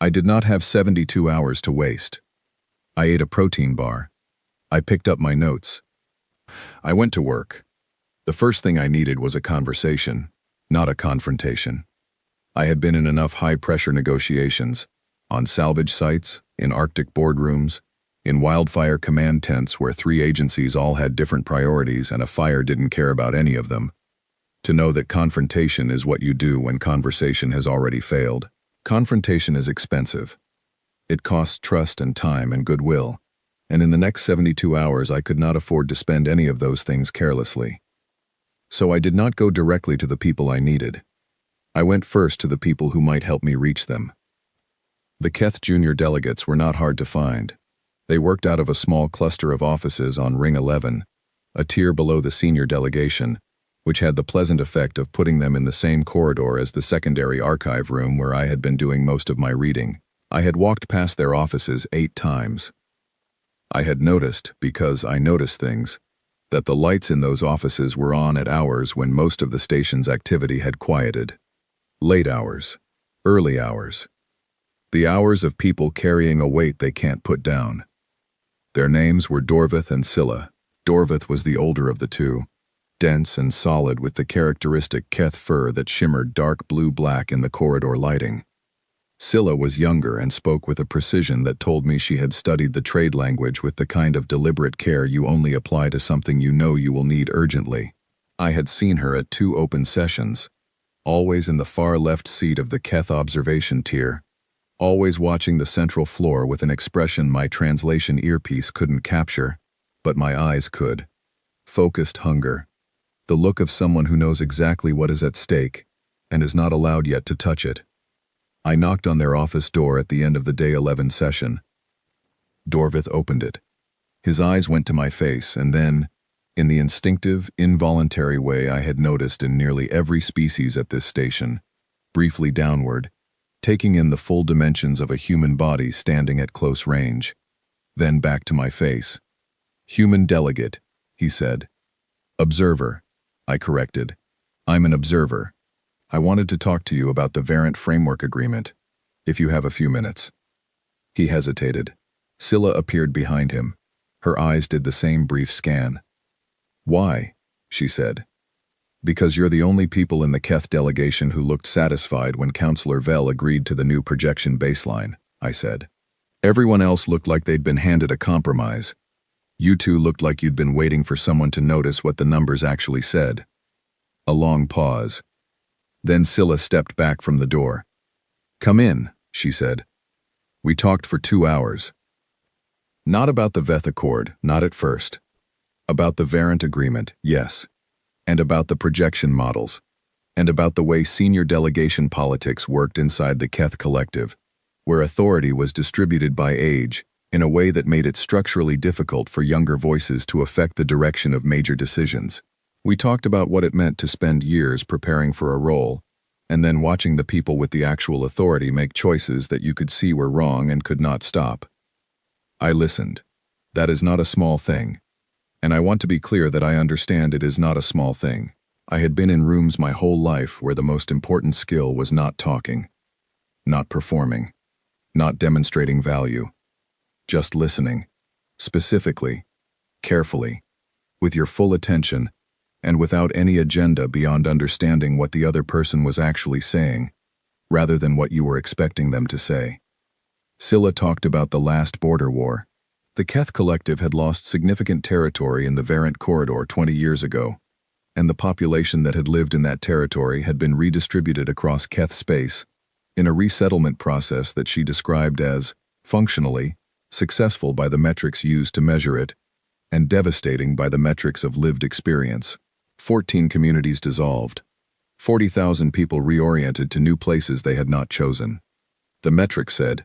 I did not have 72 hours to waste. I ate a protein bar. I picked up my notes. I went to work. The first thing I needed was a conversation, not a confrontation. I had been in enough high-pressure negotiations, on salvage sites, in Arctic boardrooms, in wildfire command tents where 3 agencies all had different priorities and a fire didn't care about any of them, to know that confrontation is what you do when conversation has already failed. Confrontation is expensive. It costs trust and time and goodwill, and in the next 72 hours I could not afford to spend any of those things carelessly. So I did not go directly to the people I needed. I went first to the people who might help me reach them. The Keth Junior delegates were not hard to find. They worked out of a small cluster of offices on Ring 11, a tier below the senior delegation, which had the pleasant effect of putting them in the same corridor as the secondary archive room where I had been doing most of my reading. I had walked past their offices 8 times. I had noticed, because I noticed things, that the lights in those offices were on at hours when most of the station's activity had quieted. Late hours. Early hours. The hours of people carrying a weight they can't put down. Their names were Dorvith and Scylla. Dorvith was the older of the two, dense and solid with the characteristic Keth fur that shimmered dark blue-black in the corridor lighting. Scylla was younger and spoke with a precision that told me she had studied the trade language with the kind of deliberate care you only apply to something you know you will need urgently. I had seen her at 2 open sessions, always in the far left seat of the Keth observation tier, always watching the central floor with an expression my translation earpiece couldn't capture, but my eyes could. Focused hunger. The look of someone who knows exactly what is at stake and is not allowed yet to touch it. I knocked on their office door at the end of the day 11 session. Dorvith opened it. His eyes went to my face and then, in the instinctive, involuntary way I had noticed in nearly every species at this station, briefly downward, taking in the full dimensions of a human body standing at close range. Then back to my face. Human delegate, he said. Observer, I corrected. I'm an observer. I wanted to talk to you about the Variant Framework Agreement, if you have a few minutes. He hesitated. Scylla appeared behind him. Her eyes did the same brief scan. Why? She said. Because you're the only people in the Keth delegation who looked satisfied when Counselor Vell agreed to the new projection baseline, I said. Everyone else looked like they'd been handed a compromise. You two looked like you'd been waiting for someone to notice what the numbers actually said. A long pause. Then Scylla stepped back from the door. Come in, she said. We talked for 2 hours. Not about the Veth Accord, not at first. About the Variant Agreement, yes. And about the projection models. And about the way senior delegation politics worked inside the Keth Collective, where authority was distributed by age in a way that made it structurally difficult for younger voices to affect the direction of major decisions. We talked about what it meant to spend years preparing for a role, and then watching the people with the actual authority make choices that you could see were wrong and could not stop. I listened. That is not a small thing. And I want to be clear that I understand it is not a small thing. I had been in rooms my whole life where the most important skill was not talking, not performing, not demonstrating value, just listening, specifically, carefully, with your full attention, and without any agenda beyond understanding what the other person was actually saying, rather than what you were expecting them to say. Scylla talked about the last border war. The Keth Collective had lost significant territory in the Variant Corridor 20 years ago, and the population that had lived in that territory had been redistributed across Keth space in a resettlement process that she described as, functionally, successful by the metrics used to measure it, and devastating by the metrics of lived experience. 14 communities dissolved. 40,000 people reoriented to new places they had not chosen. The metric said,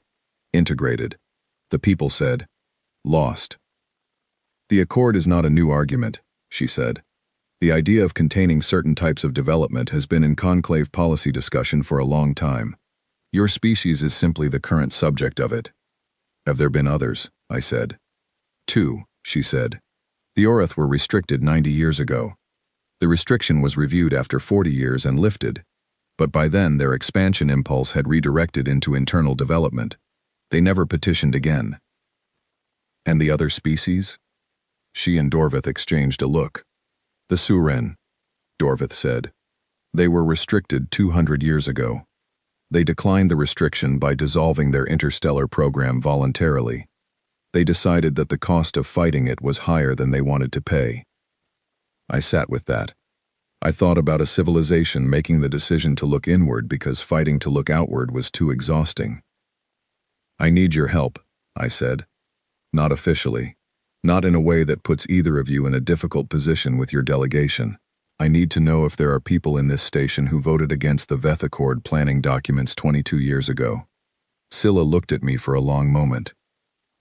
integrated. The people said, "Lost." "The Accord is not a new argument," she said. "The idea of containing certain types of development has been in conclave policy discussion for a long time. Your species is simply the current subject of it." "Have there been others?" I said. "Two," she said. "The Oreth were restricted 90 years ago. The restriction was reviewed after 40 years and lifted, but by then their expansion impulse had redirected into internal development. They never petitioned again." "And the other species?" She and Dorvith exchanged a look. "The Suren," Dorvith said. "They were restricted 200 years ago. They declined the restriction by dissolving their interstellar program voluntarily. They decided that the cost of fighting it was higher than they wanted to pay." I sat with that. I thought about a civilization making the decision to look inward because fighting to look outward was too exhausting. "I need your help," I said. "Not officially. Not in a way that puts either of you in a difficult position with your delegation. I need to know if there are people in this station who voted against the Veth Accord planning documents 22 years ago." Scylla looked at me for a long moment.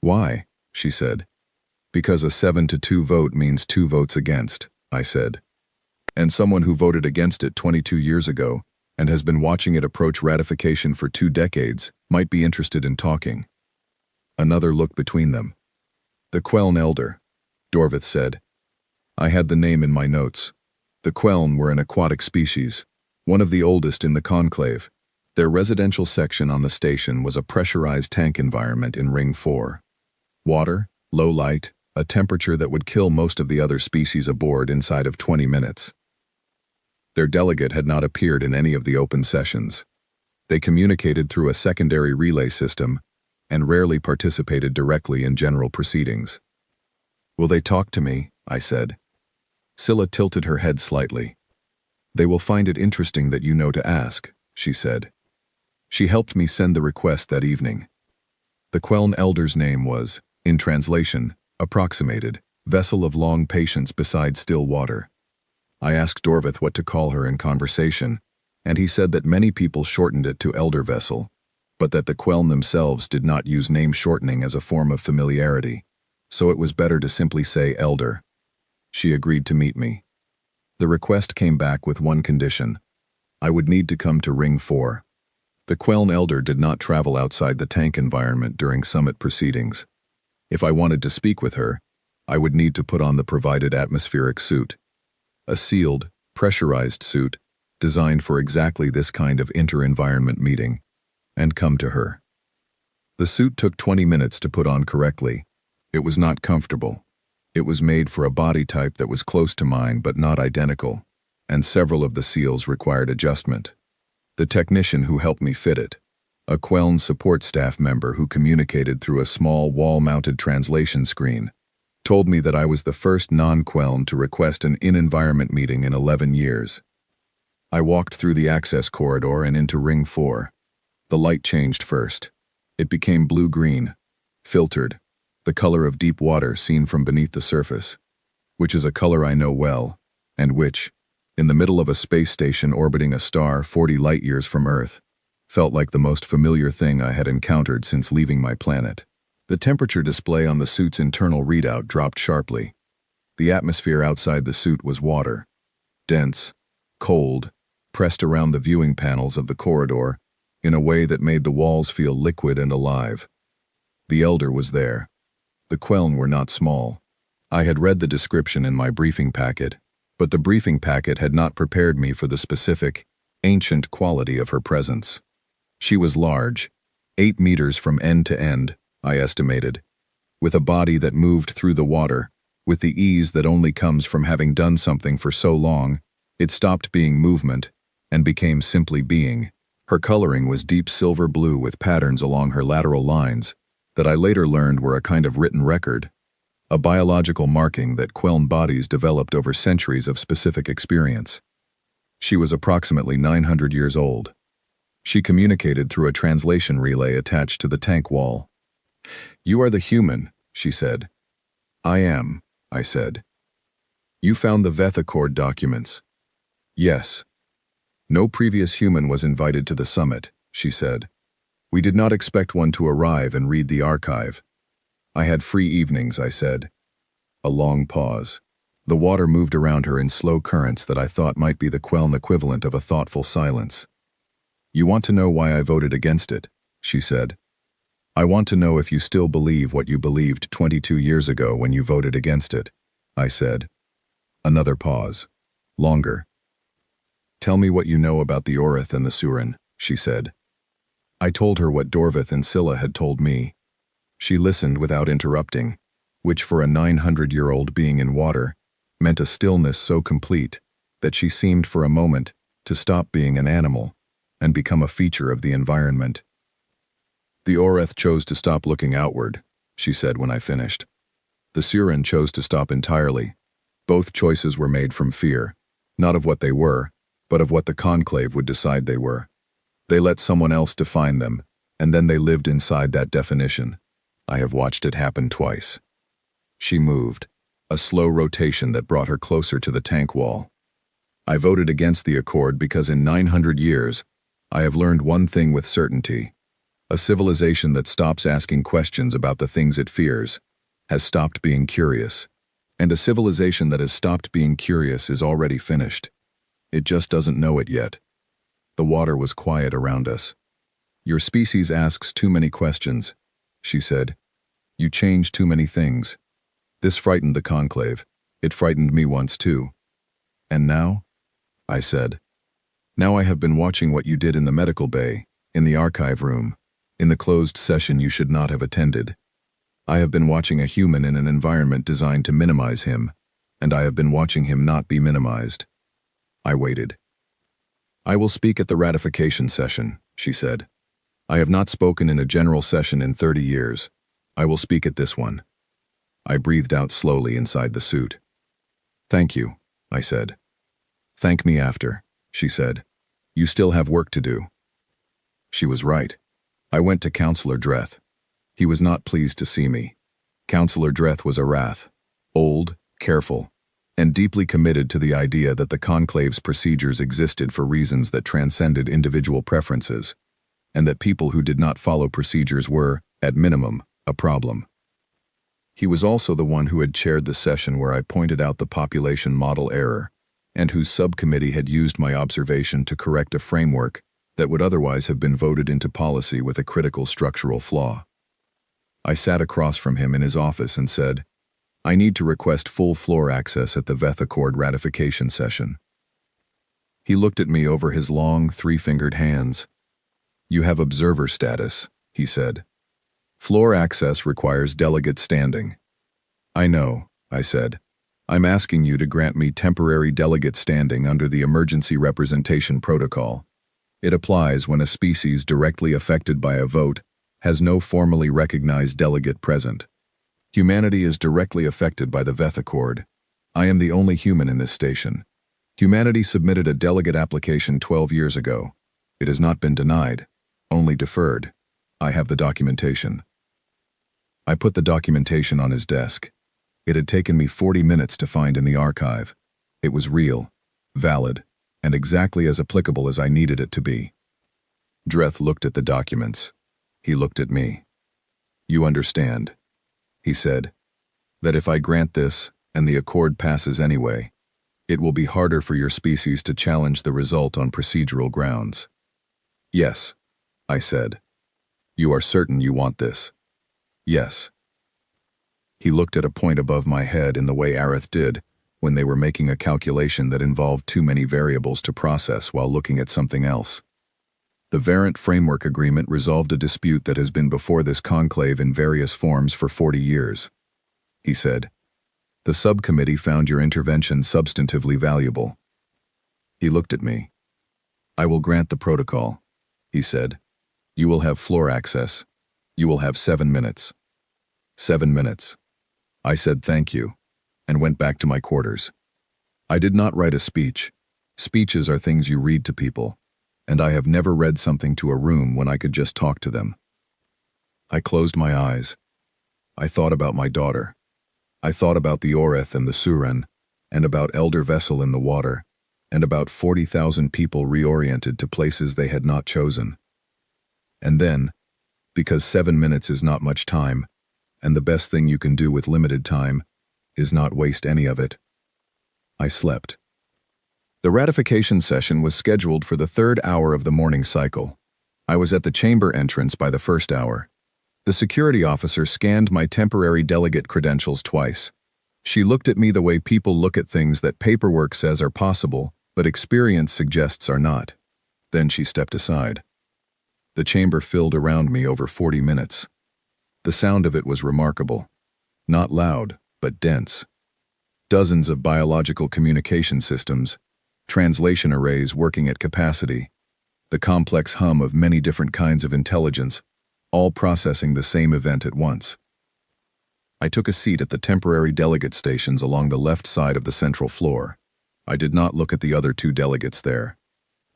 "Why?" she said. "Because a 7-2 vote means 2 votes against," I said. "And someone who voted against it 22 years ago and has been watching it approach ratification for 2 decades might be interested in talking." Another look between them. "The Queln Elder," Dorvith said. I had the name in my notes. The Queln were an aquatic species, one of the oldest in the conclave. Their residential section on the station was a pressurized tank environment in Ring 4. Water, low light, a temperature that would kill most of the other species aboard inside of 20 minutes. Their delegate had not appeared in any of the open sessions. They communicated through a secondary relay system and rarely participated directly in general proceedings. "Will they talk to me?" I said. Scylla tilted her head slightly. "They will find it interesting that you know to ask," she said. She helped me send the request that evening. The Queln Elder's name was, in translation, approximated, Vessel of Long Patience Beside Still Water. I asked Dorvith what to call her in conversation, and he said that many people shortened it to Elder Vessel, but that the Queln themselves did not use name shortening as a form of familiarity, so it was better to simply say Elder. She agreed to meet me. The request came back with one condition. I would need to come to Ring 4. The Queln Elder did not travel outside the tank environment during summit proceedings. If I wanted to speak with her, I would need to put on the provided atmospheric suit. A sealed, pressurized suit, designed for exactly this kind of inter-environment meeting, and come to her. The suit took 20 minutes to put on correctly. It was not comfortable. It was made for a body type that was close to mine but not identical, and several of the seals required adjustment. The technician who helped me fit it, a Queln support staff member who communicated through a small wall-mounted translation screen, told me that I was the first non-Queln to request an in-environment meeting in 11 years. I walked through the access corridor and into Ring 4. The light changed first. It became blue-green, filtered, the color of deep water seen from beneath the surface, which is a color I know well, and which, in the middle of a space station orbiting a star 40 light-years from Earth, felt like the most familiar thing I had encountered since leaving my planet. The temperature display on the suit's internal readout dropped sharply. The atmosphere outside the suit was water, dense, cold, pressed around the viewing panels of the corridor in a way that made the walls feel liquid and alive. The Elder was there. The Queln were not small. I had read the description in my briefing packet, but the briefing packet had not prepared me for the specific, ancient quality of her presence. She was large, 8 meters from end to end, I estimated, with a body that moved through the water, with the ease that only comes from having done something for so long, it stopped being movement and became simply being. Her coloring was deep silver blue with patterns along her lateral lines that I later learned were a kind of written record, a biological marking that Queln bodies developed over centuries of specific experience. She was approximately 900 years old. She communicated through a translation relay attached to the tank wall. "You are the human," she said. "I am," I said. "You found the Veth Accord documents." "Yes." "No previous human was invited to the summit," she said. "We did not expect one to arrive and read the archive. I had free evenings, I said. A long pause. The water moved around her in slow currents that I thought might be the Queln equivalent of a thoughtful silence. You want to know why I voted against it, she said. I want to know if you still believe what you believed 22 years ago when you voted against it, I said. Another pause. Longer. Tell me what you know about the Orith and the Surin, she said. I told her what Dorvath and Scylla had told me. She listened without interrupting, which for a 900-year-old being in water meant a stillness so complete that she seemed for a moment to stop being an animal and become a feature of the environment. The Oreth chose to stop looking outward, she said when I finished. The Surin chose to stop entirely. Both choices were made from fear, not of what they were, but of what the conclave would decide they were. They let someone else define them, and then they lived inside that definition. I have watched it happen twice. She moved, a slow rotation that brought her closer to the tank wall. I voted against the accord because in 900 years, I have learned one thing with certainty. A civilization that stops asking questions about the things it fears has stopped being curious. And a civilization that has stopped being curious is already finished. It just doesn't know it yet. The water was quiet around us. Your species asks too many questions, she said. You change too many things. This frightened the conclave. It frightened me once too. And now? I said. Now I have been watching what you did in the medical bay, in the archive room, in the closed session you should not have attended. I have been watching a human in an environment designed to minimize him, and I have been watching him not be minimized. I waited. I will speak at the ratification session, she said. I have not spoken in a general session in 30 years. I will speak at this one. I breathed out slowly inside the suit. Thank you, I said. Thank me after, she said. You still have work to do. She was right. I went to Councillor Dreth. He was not pleased to see me. Councillor Dreth was a wrath, old, careful, and deeply committed to the idea that the conclave's procedures existed for reasons that transcended individual preferences, and that people who did not follow procedures were, at minimum, a problem. He was also the one who had chaired the session where I pointed out the population model error, and whose subcommittee had used my observation to correct a framework that would otherwise have been voted into policy with a critical structural flaw. I sat across from him in his office and said, I need to request full floor access at the Veth Accord ratification session. He looked at me over his long, three-fingered hands. You have observer status, he said. Floor access requires delegate standing. I know, I said. I'm asking you to grant me temporary delegate standing under the Emergency Representation Protocol. It applies when a species directly affected by a vote has no formally recognized delegate present. Humanity is directly affected by the Veth Accord. I am the only human in this station. Humanity submitted a delegate application 12 years ago. It has not been denied, only deferred. I have the documentation. I put the documentation on his desk. It had taken me 40 minutes to find in the archive. It was real, valid, and exactly as applicable as I needed it to be. Dreth looked at the documents. He looked at me. You understand, he said, that if I grant this and the accord passes anyway, it will be harder for your species to challenge the result on procedural grounds. Yes, I said. You are certain you want this? Yes. He looked at a point above my head in the way Arith did when they were making a calculation that involved too many variables to process while looking at something else. The Variant Framework Agreement resolved a dispute that has been before this conclave in various forms for 40 years. He said, the subcommittee found your intervention substantively valuable. He looked at me. I will grant the protocol, he said. You will have floor access. You will have 7 minutes. 7 minutes. I said thank you, and went back to my quarters. I did not write a speech. Speeches are things you read to people, and I have never read something to a room when I could just talk to them. I closed my eyes. I thought about my daughter. I thought about the Oreth and the Suren, and about Elder Vessel in the water, and about 40,000 people reoriented to places they had not chosen. And then, because 7 minutes is not much time, and the best thing you can do with limited time is not waste any of it. I slept. The ratification session was scheduled for the 3rd hour of the morning cycle. I was at the chamber entrance by the 1st hour. The security officer scanned my temporary delegate credentials twice. She looked at me the way people look at things that paperwork says are possible, but experience suggests are not. Then she stepped aside. The chamber filled around me over 40 minutes. The sound of it was remarkable. Not loud, but dense. Dozens of biological communication systems, translation arrays working at capacity, the complex hum of many different kinds of intelligence, all processing the same event at once. I took a seat at the temporary delegate stations along the left side of the central floor. I did not look at the other 2 delegates there.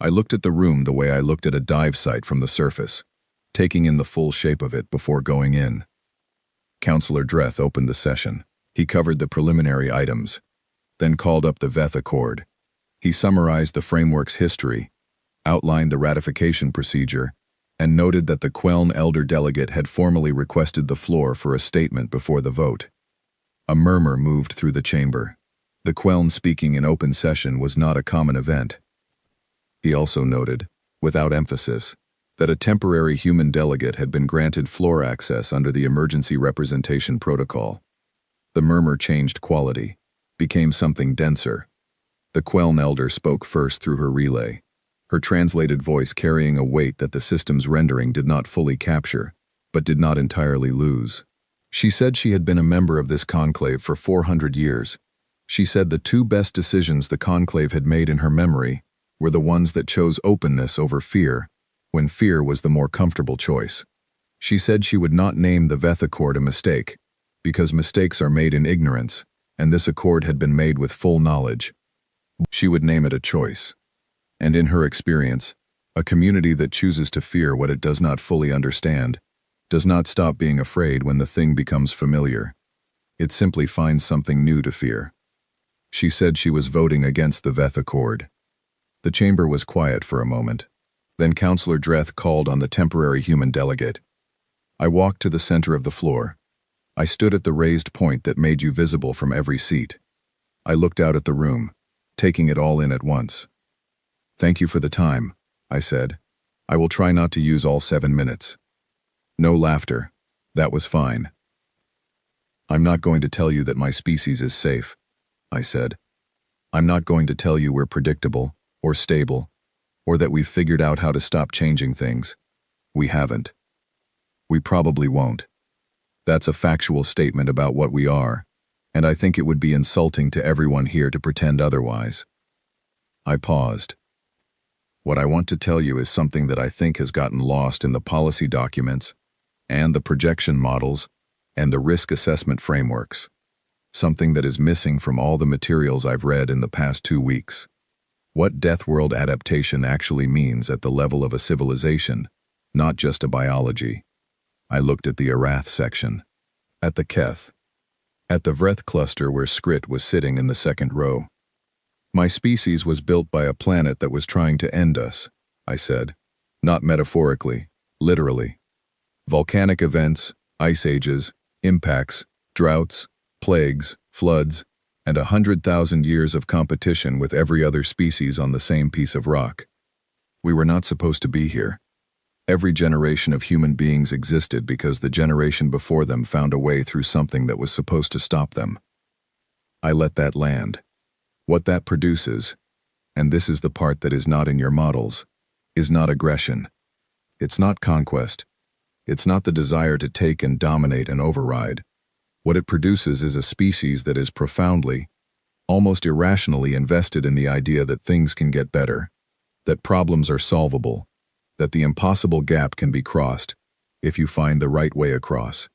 I looked at the room the way I looked at a dive site from the surface, taking in the full shape of it before going in. Counselor Dreth opened the session. He covered the preliminary items, then called up the Veth Accord. He summarized the framework's history, outlined the ratification procedure, and noted that the Queln elder delegate had formally requested the floor for a statement before the vote. A murmur moved through the chamber. The Queln speaking in open session was not a common event. He also noted, without emphasis, that a temporary human delegate had been granted floor access under the Emergency Representation Protocol. The murmur changed quality, became something denser. The Queln elder spoke first through her relay, her translated voice carrying a weight that the system's rendering did not fully capture, but did not entirely lose. She said she had been a member of this conclave for 400 years. She said the 2 best decisions the conclave had made in her memory were the ones that chose openness over fear, when fear was the more comfortable choice. She said she would not name the Veth Accord a mistake, because mistakes are made in ignorance, and this accord had been made with full knowledge. She would name it a choice. And in her experience, a community that chooses to fear what it does not fully understand does not stop being afraid when the thing becomes familiar. It simply finds something new to fear. She said she was voting against the Veth Accord. The chamber was quiet for a moment. Then Counselor Dreth called on the temporary human delegate. I walked to the center of the floor. I stood at the raised point that made you visible from every seat. I looked out at the room, taking it all in at once. "Thank you for the time," I said. "I will try not to use all 7 minutes." No laughter. That was fine. "I'm not going to tell you that my species is safe," I said. "I'm not going to tell you we're predictable, or stable, or that we've figured out how to stop changing things. We haven't. We probably won't. That's a factual statement about what we are, and I think it would be insulting to everyone here to pretend otherwise." I paused. "What I want to tell you is something that I think has gotten lost in the policy documents, and the projection models, and the risk assessment frameworks. Something that is missing from all the materials I've read in the past 2 weeks. What Deathworld adaptation actually means at the level of a civilization, not just a biology." I looked at the Arath section, at the Keth, at the Vreth cluster where Skrit was sitting in the 2nd row. "My species was built by a planet that was trying to end us," I said. "Not metaphorically, literally. Volcanic events, ice ages, impacts, droughts, plagues, floods, and 100,000 years of competition with every other species on the same piece of rock. We were not supposed to be here. Every generation of human beings existed because the generation before them found a way through something that was supposed to stop them. I let that land. What that produces, and this is the part that is not in your models, is not aggression. It's not conquest. It's not the desire to take and dominate and override. What it produces is a species that is profoundly, almost irrationally invested in the idea that things can get better, that problems are solvable, that the impossible gap can be crossed, if you find the right way across.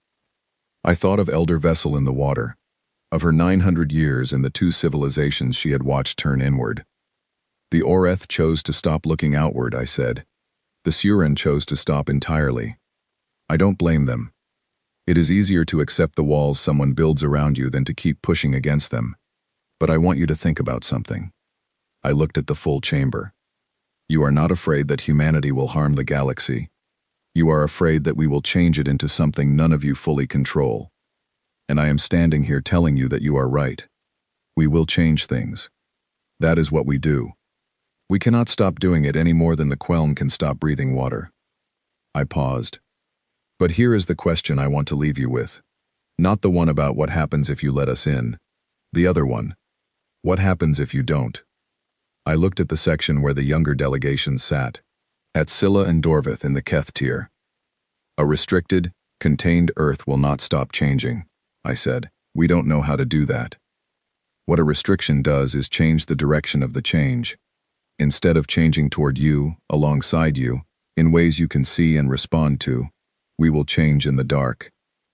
I thought of Elder Vessel in the water, of her 900 years and the 2 civilizations she had watched turn inward. The Oreth chose to stop looking outward, I said. The Surin chose to stop entirely. I don't blame them. It is easier to accept the walls someone builds around you than to keep pushing against them. But I want you to think about something. I looked at the full chamber. You are not afraid that humanity will harm the galaxy. You are afraid that we will change it into something none of you fully control. and I am standing here telling you that you are right. We will change things. That is what we do. We cannot stop doing it any more than the Quelm can stop breathing water. I paused. But here is the question I want to leave you with. Not the one about what happens if you let us in. The other one. What happens if you don't? I looked at the section where the younger delegations sat, at Scylla and Dorvith in the Keth tier. A restricted, contained Earth will not stop changing, I said. We don't know how to do that. What a restriction does is change the direction of the change. Instead of changing toward you, alongside you, in ways you can see and respond to, we will change in the dark,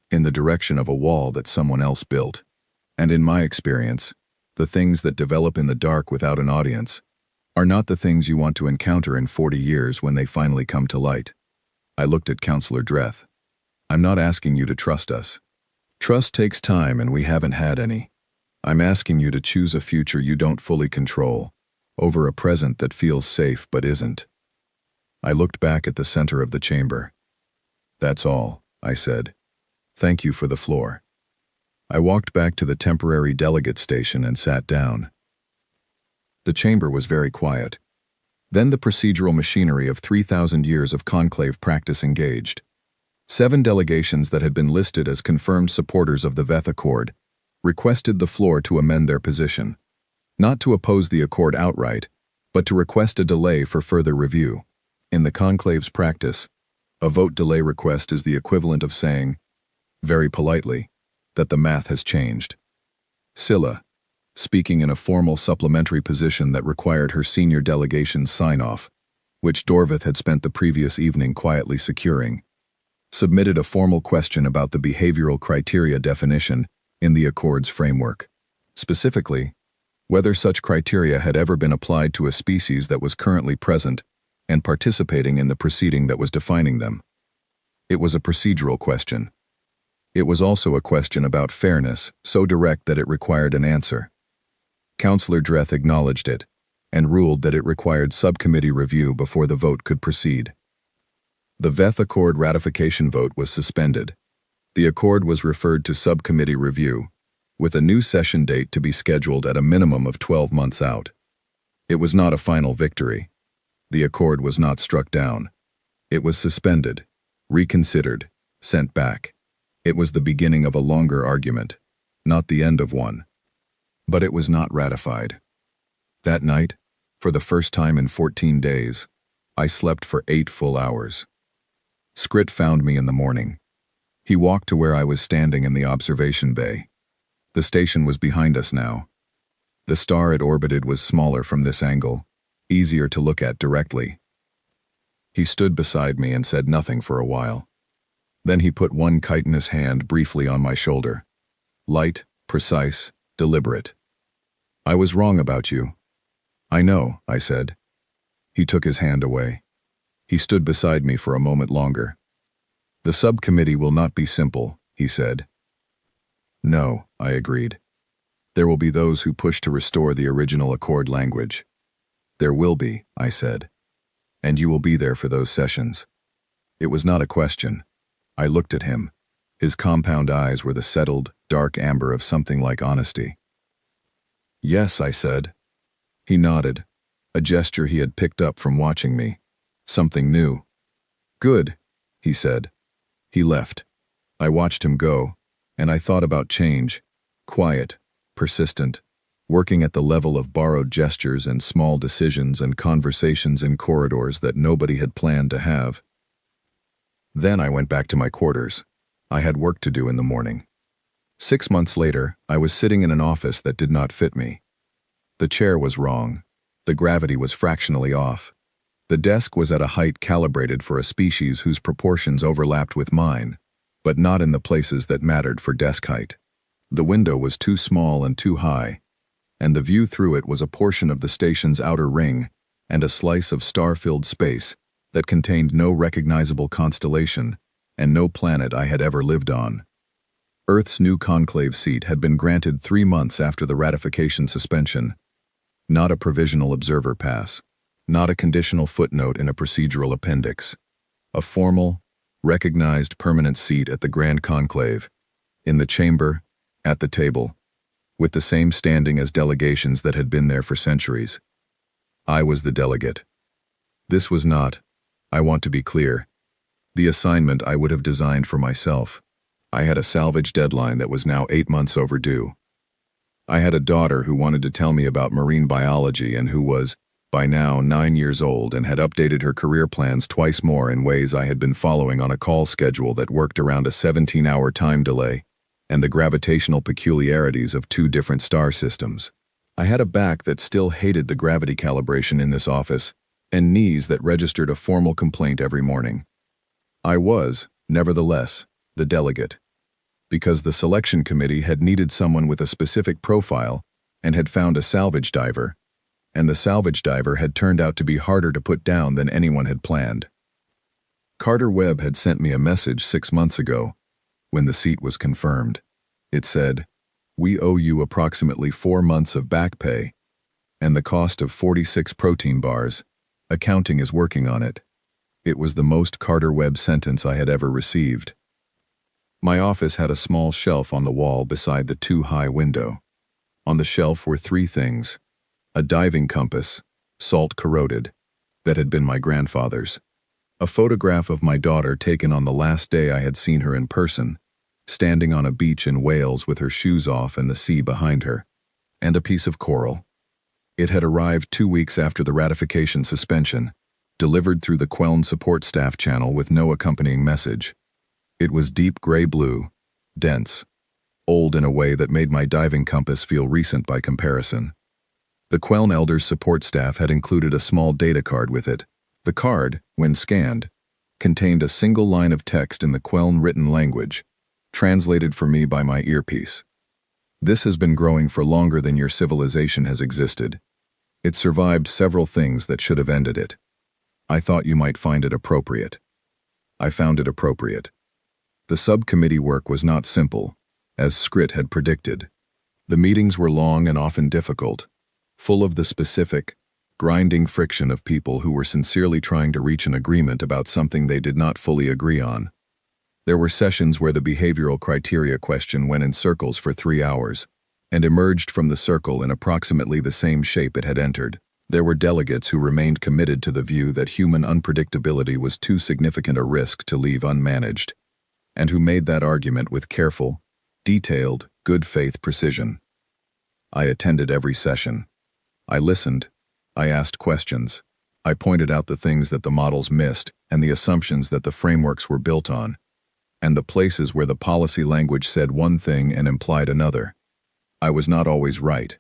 in the direction of a wall that someone else built. And in my experience, the things that develop in the dark without an audience are not the things you want to encounter in 40 years when they finally come to light. I looked at Counselor Dreth. I'm not asking you to trust us. Trust takes time and we haven't had any. I'm asking you to choose a future you don't fully control, over a present that feels safe but isn't. I looked back at the center of the chamber. That's all, I said. Thank you for the floor. I walked back to the temporary delegate station and sat down. The chamber was very quiet. Then the procedural machinery of 3,000 years of conclave practice engaged. 7 delegations that had been listed as confirmed supporters of the Veth Accord requested the floor to amend their position, not to oppose the accord outright, but to request a delay for further review. In the conclave's practice, a vote delay request is the equivalent of saying, very politely, that the math has changed. Scylla, speaking in a formal supplementary position that required her senior delegation's sign-off, which Dorvith had spent the previous evening quietly securing, submitted a formal question about the behavioral criteria definition in the Accord's framework. Specifically, whether such criteria had ever been applied to a species that was currently present and participating in the proceeding that was defining them. It was a procedural question. It was also a question about fairness, so direct that it required an answer. Counselor Dreth acknowledged it, and ruled that it required subcommittee review before the vote could proceed. The Veth Accord ratification vote was suspended. The accord was referred to subcommittee review, with a new session date to be scheduled at a minimum of 12 months out. It was not a final victory. The accord was not struck down. It was suspended, reconsidered, sent back. It was the beginning of a longer argument, not the end of one. But it was not ratified. That night, for the first time in 14 days, I slept for 8 full hours. Skrit found me in the morning. He walked to where I was standing in the observation bay. The station was behind us now. The star it orbited was smaller from this angle, easier to look at directly. He stood beside me and said nothing for a while. Then he put one chitinous hand briefly on my shoulder. Light, precise, deliberate. I was wrong about you. I know, I said. He took his hand away. He stood beside me for a moment longer. The subcommittee will not be simple, he said. No, I agreed. There will be those who push to restore the original accord language. There will be, I said. And you will be there for those sessions. It was not a question. I looked at him. His compound eyes were the settled, dark amber of something like honesty. Yes, I said. He nodded, a gesture he had picked up from watching me. Something new. Good, he said. He left. I watched him go, and I thought about change. Quiet, persistent, working at the level of borrowed gestures and small decisions and conversations in corridors that nobody had planned to have. Then I went back to my quarters. I had work to do in the morning. 6 months later, I was sitting in an office that did not fit me. The chair was wrong. The gravity was fractionally off. The desk was at a height calibrated for a species whose proportions overlapped with mine, but not in the places that mattered for desk height. The window was too small and too high, and the view through it was a portion of the station's outer ring and a slice of star-filled space that contained no recognizable constellation and no planet I had ever lived on. Earth's new conclave seat had been granted 3 months after the ratification suspension. Not a provisional observer pass, not a conditional footnote in a procedural appendix. A formal, recognized permanent seat at the Grand Conclave, in the chamber at the table, with the same standing as delegations that had been there for centuries. I was the delegate. This was not, I want to be clear, the assignment I would have designed for myself. I had a salvage deadline that was now 8 months overdue. I had a daughter who wanted to tell me about marine biology and who was, by now, 9 years old and had updated her career plans twice more in ways I had been following on a call schedule that worked around a 17-hour time delay and the gravitational peculiarities of 2 different star systems. I had a back that still hated the gravity calibration in this office and knees that registered a formal complaint every morning. I was, nevertheless, the delegate, because the selection committee had needed someone with a specific profile and had found a salvage diver, and the salvage diver had turned out to be harder to put down than anyone had planned. Carter Webb had sent me a message 6 months ago, when the seat was confirmed. It said, "We owe you approximately 4 months of back pay, and the cost of 46 protein bars. Accounting is working on it." It was the most Carter Webb sentence I had ever received. My office had a small shelf on the wall beside the too-high window. On the shelf were 3 things: a diving compass, salt-corroded, that had been my grandfather's, a photograph of my daughter taken on the last day I had seen her in person, standing on a beach in Wales with her shoes off and the sea behind her, and a piece of coral. It had arrived 2 weeks after the ratification suspension, delivered through the Queln support staff channel with no accompanying message. It was deep gray blue, dense, old in a way that made my diving compass feel recent by comparison. The Queln Elders support staff had included a small data card with it. The card, when scanned, contained a single line of text in the Queln written language, translated for me by my earpiece. "This has been growing for longer than your civilization has existed. It survived several things that should have ended it. I thought you might find it appropriate." I found it appropriate. The subcommittee work was not simple, as Skrit had predicted. The meetings were long and often difficult, full of the specific, grinding friction of people who were sincerely trying to reach an agreement about something they did not fully agree on. There were sessions where the behavioral criteria question went in circles for 3 hours, and emerged from the circle in approximately the same shape it had entered. There were delegates who remained committed to the view that human unpredictability was too significant a risk to leave unmanaged, and who made that argument with careful, detailed, good-faith precision. I attended every session. I listened. I asked questions. I pointed out the things that the models missed and the assumptions that the frameworks were built on, and the places where the policy language said one thing and implied another. I was not always right.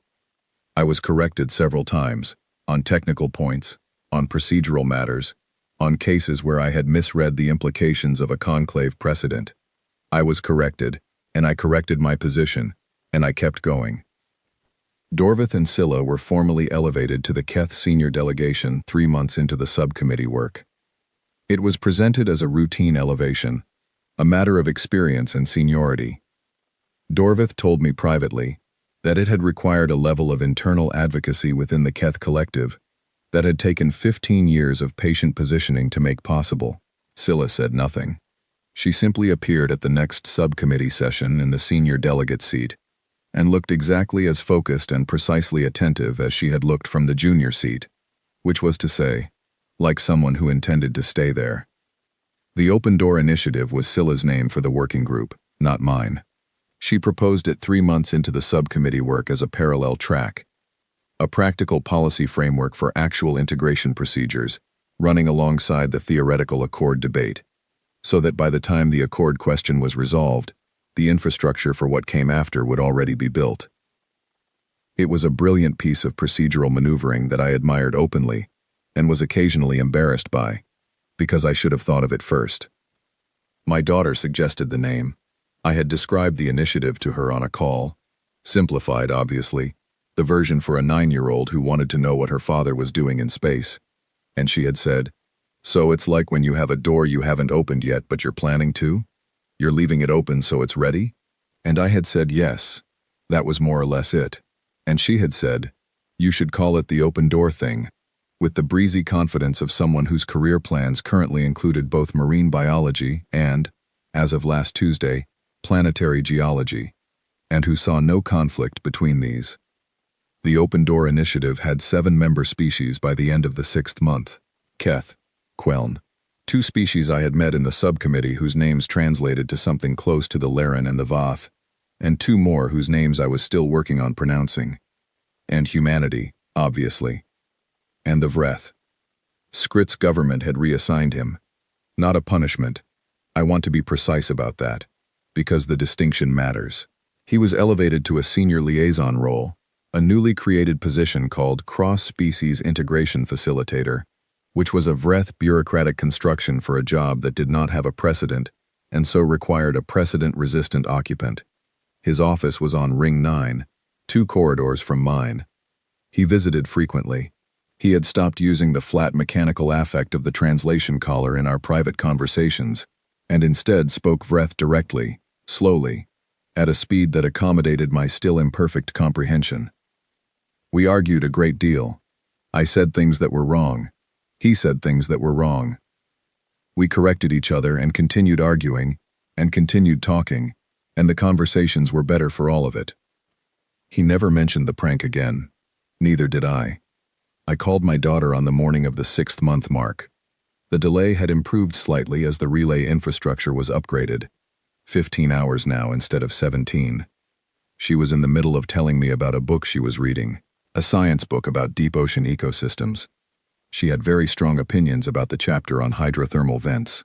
I was corrected several times, on technical points, on procedural matters, on cases where I had misread the implications of a conclave precedent. I was corrected, and I corrected my position, and I kept going. Dorvath and Scylla were formally elevated to the Keth senior delegation 3 months into the subcommittee work. It was presented as a routine elevation, a matter of experience and seniority. Dorvath told me privately that it had required a level of internal advocacy within the Keth collective that had taken 15 years of patient positioning to make possible. Scylla said nothing. She simply appeared at the next subcommittee session in the senior delegate seat and looked exactly as focused and precisely attentive as she had looked from the junior seat, which was to say, like someone who intended to stay there. The Open Door Initiative was Scylla's name for the working group, not mine. She proposed it 3 months into the subcommittee work as a parallel track, a practical policy framework for actual integration procedures, running alongside the theoretical accord debate, so that by the time the accord question was resolved, the infrastructure for what came after would already be built. It was a brilliant piece of procedural maneuvering that I admired openly and was occasionally embarrassed by, because I should have thought of it first. My daughter suggested the name. I had described the initiative to her on a call, simplified, obviously, the version for a 9-year-old who wanted to know what her father was doing in space, and she had said, "So it's like when you have a door you haven't opened yet but you're planning to? You're leaving it open so it's ready?" And I had said yes, that was more or less it. And she had said, "You should call it the open door thing," with the breezy confidence of someone whose career plans currently included both marine biology and, as of last Tuesday, planetary geology. and who saw no conflict between these. The Open Door Initiative had 7 member species by the end of the 6th month: Keth, Queln, 2 species I had met in the subcommittee whose names translated to something close to the Laren and the Voth, and 2 more whose names I was still working on pronouncing. And humanity, obviously. And the Vreth. Skrit's government had reassigned him. Not a punishment. I want to be precise about that, because the distinction matters. He was elevated to a senior liaison role, a newly created position called Cross-Species Integration Facilitator, which was a Vreth bureaucratic construction for a job that did not have a precedent and so required a precedent-resistant occupant. His office was on Ring 9, 2 corridors from mine. He visited frequently. He had stopped using the flat mechanical affect of the translation collar in our private conversations, and instead spoke Vreth directly, slowly, at a speed that accommodated my still imperfect comprehension. We argued a great deal. I said things that were wrong. He said things that were wrong. We corrected each other and continued arguing, and continued talking, and the conversations were better for all of it. He never mentioned the prank again. Neither did I. I called my daughter on the morning of the 6th month mark. The delay had improved slightly as the relay infrastructure was upgraded. 15 hours now instead of 17. She was in the middle of telling me about a book she was reading, a science book about deep ocean ecosystems. She had very strong opinions about the chapter on hydrothermal vents.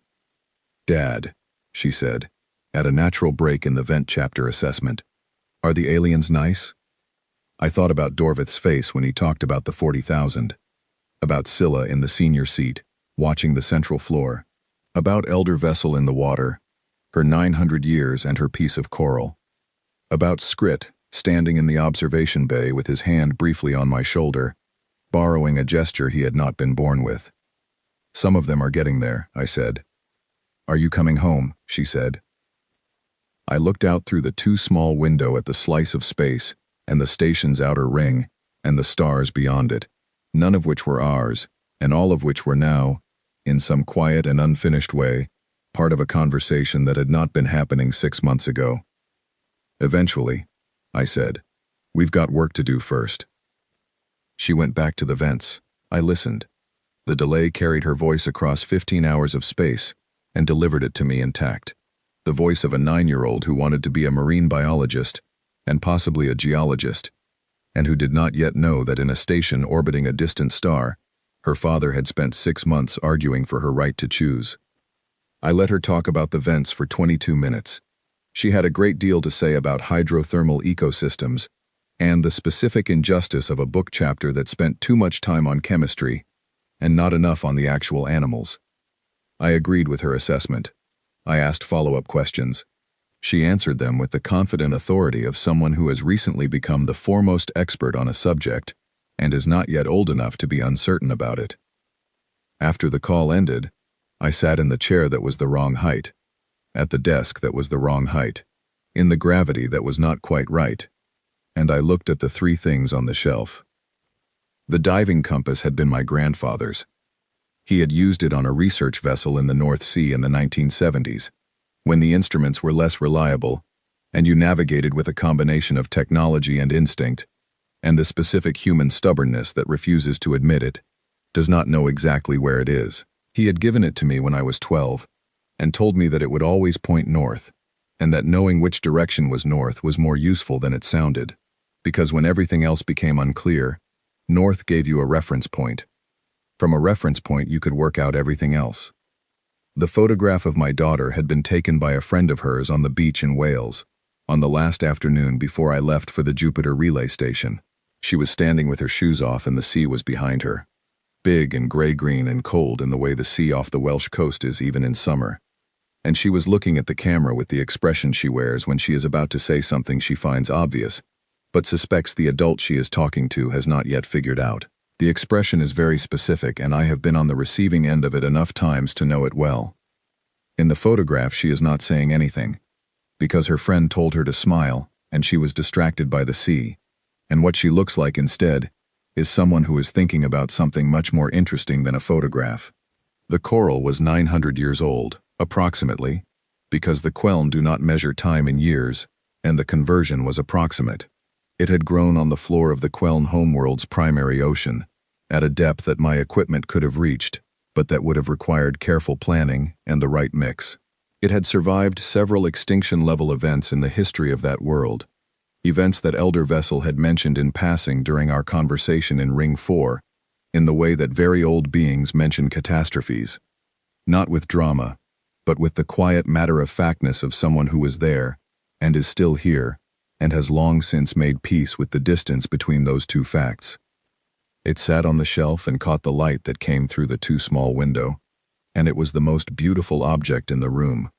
"Dad," she said, at a natural break in the vent chapter assessment, "are the aliens nice?" I thought about Dorvith's face when he talked about the 40,000, about Scylla in the senior seat, watching the central floor, about Elder Vessel in the water, her 900 years and her piece of coral, about Skrit standing in the observation bay with his hand briefly on my shoulder, borrowing a gesture he had not been born with. "Some of them are getting there," I said. "Are you coming home?" she said. I looked out through the too small window at the slice of space and the station's outer ring and the stars beyond it, none of which were ours, and all of which were now, in some quiet and unfinished way, part of a conversation that had not been happening 6 months ago. "Eventually," I said, "we've got work to do first." She went back to the vents. I listened. The delay carried her voice across 15 hours of space and delivered it to me intact. The voice of a 9-year-old who wanted to be a marine biologist and possibly a geologist, and who did not yet know that in a station orbiting a distant star, her father had spent 6 months arguing for her right to choose. I let her talk about the vents for 22 minutes. She had a great deal to say about hydrothermal ecosystems and the specific injustice of a book chapter that spent too much time on chemistry and not enough on the actual animals. I agreed with her assessment. I asked follow-up questions. She answered them with the confident authority of someone who has recently become the foremost expert on a subject and is not yet old enough to be uncertain about it. After the call ended, I sat in the chair that was the wrong height, at the desk that was the wrong height, in the gravity that was not quite right, and I looked at the 3 things on the shelf. The diving compass had been my grandfather's. He had used it on a research vessel in the North Sea in the 1970s, when the instruments were less reliable, and you navigated with a combination of technology and instinct, and the specific human stubbornness that refuses to admit it, does not know exactly where it is. He had given it to me when I was 12, and told me that it would always point north, and that knowing which direction was north was more useful than it sounded, because when everything else became unclear, north gave you a reference point. From a reference point you could work out everything else. The photograph of my daughter had been taken by a friend of hers on the beach in Wales, on the last afternoon before I left for the Jupiter relay station. She was standing with her shoes off and the sea was behind her. Big and gray-green and cold in the way the sea off the Welsh coast is even in summer. And she was looking at the camera with the expression she wears when she is about to say something she finds obvious, but suspects the adult she is talking to has not yet figured out. The expression is very specific, and I have been on the receiving end of it enough times to know it well. In the photograph she is not saying anything, because her friend told her to smile, and she was distracted by the sea, and what she looks like instead is someone who is thinking about something much more interesting than a photograph. The coral was 900 years old, approximately, because the Queln do not measure time in years, and the conversion was approximate. It had grown on the floor of the Queln homeworld's primary ocean, at a depth that my equipment could have reached, but that would have required careful planning and the right mix. It had survived several extinction-level events in the history of that world, events that Elder Vessel had mentioned in passing during our conversation in Ring 4, in the way that very old beings mention catastrophes. Not with drama, but with the quiet matter-of-factness of someone who was there, and is still here, and has long since made peace with the distance between those two facts. It sat on the shelf and caught the light that came through the too small window, and it was the most beautiful object in the room.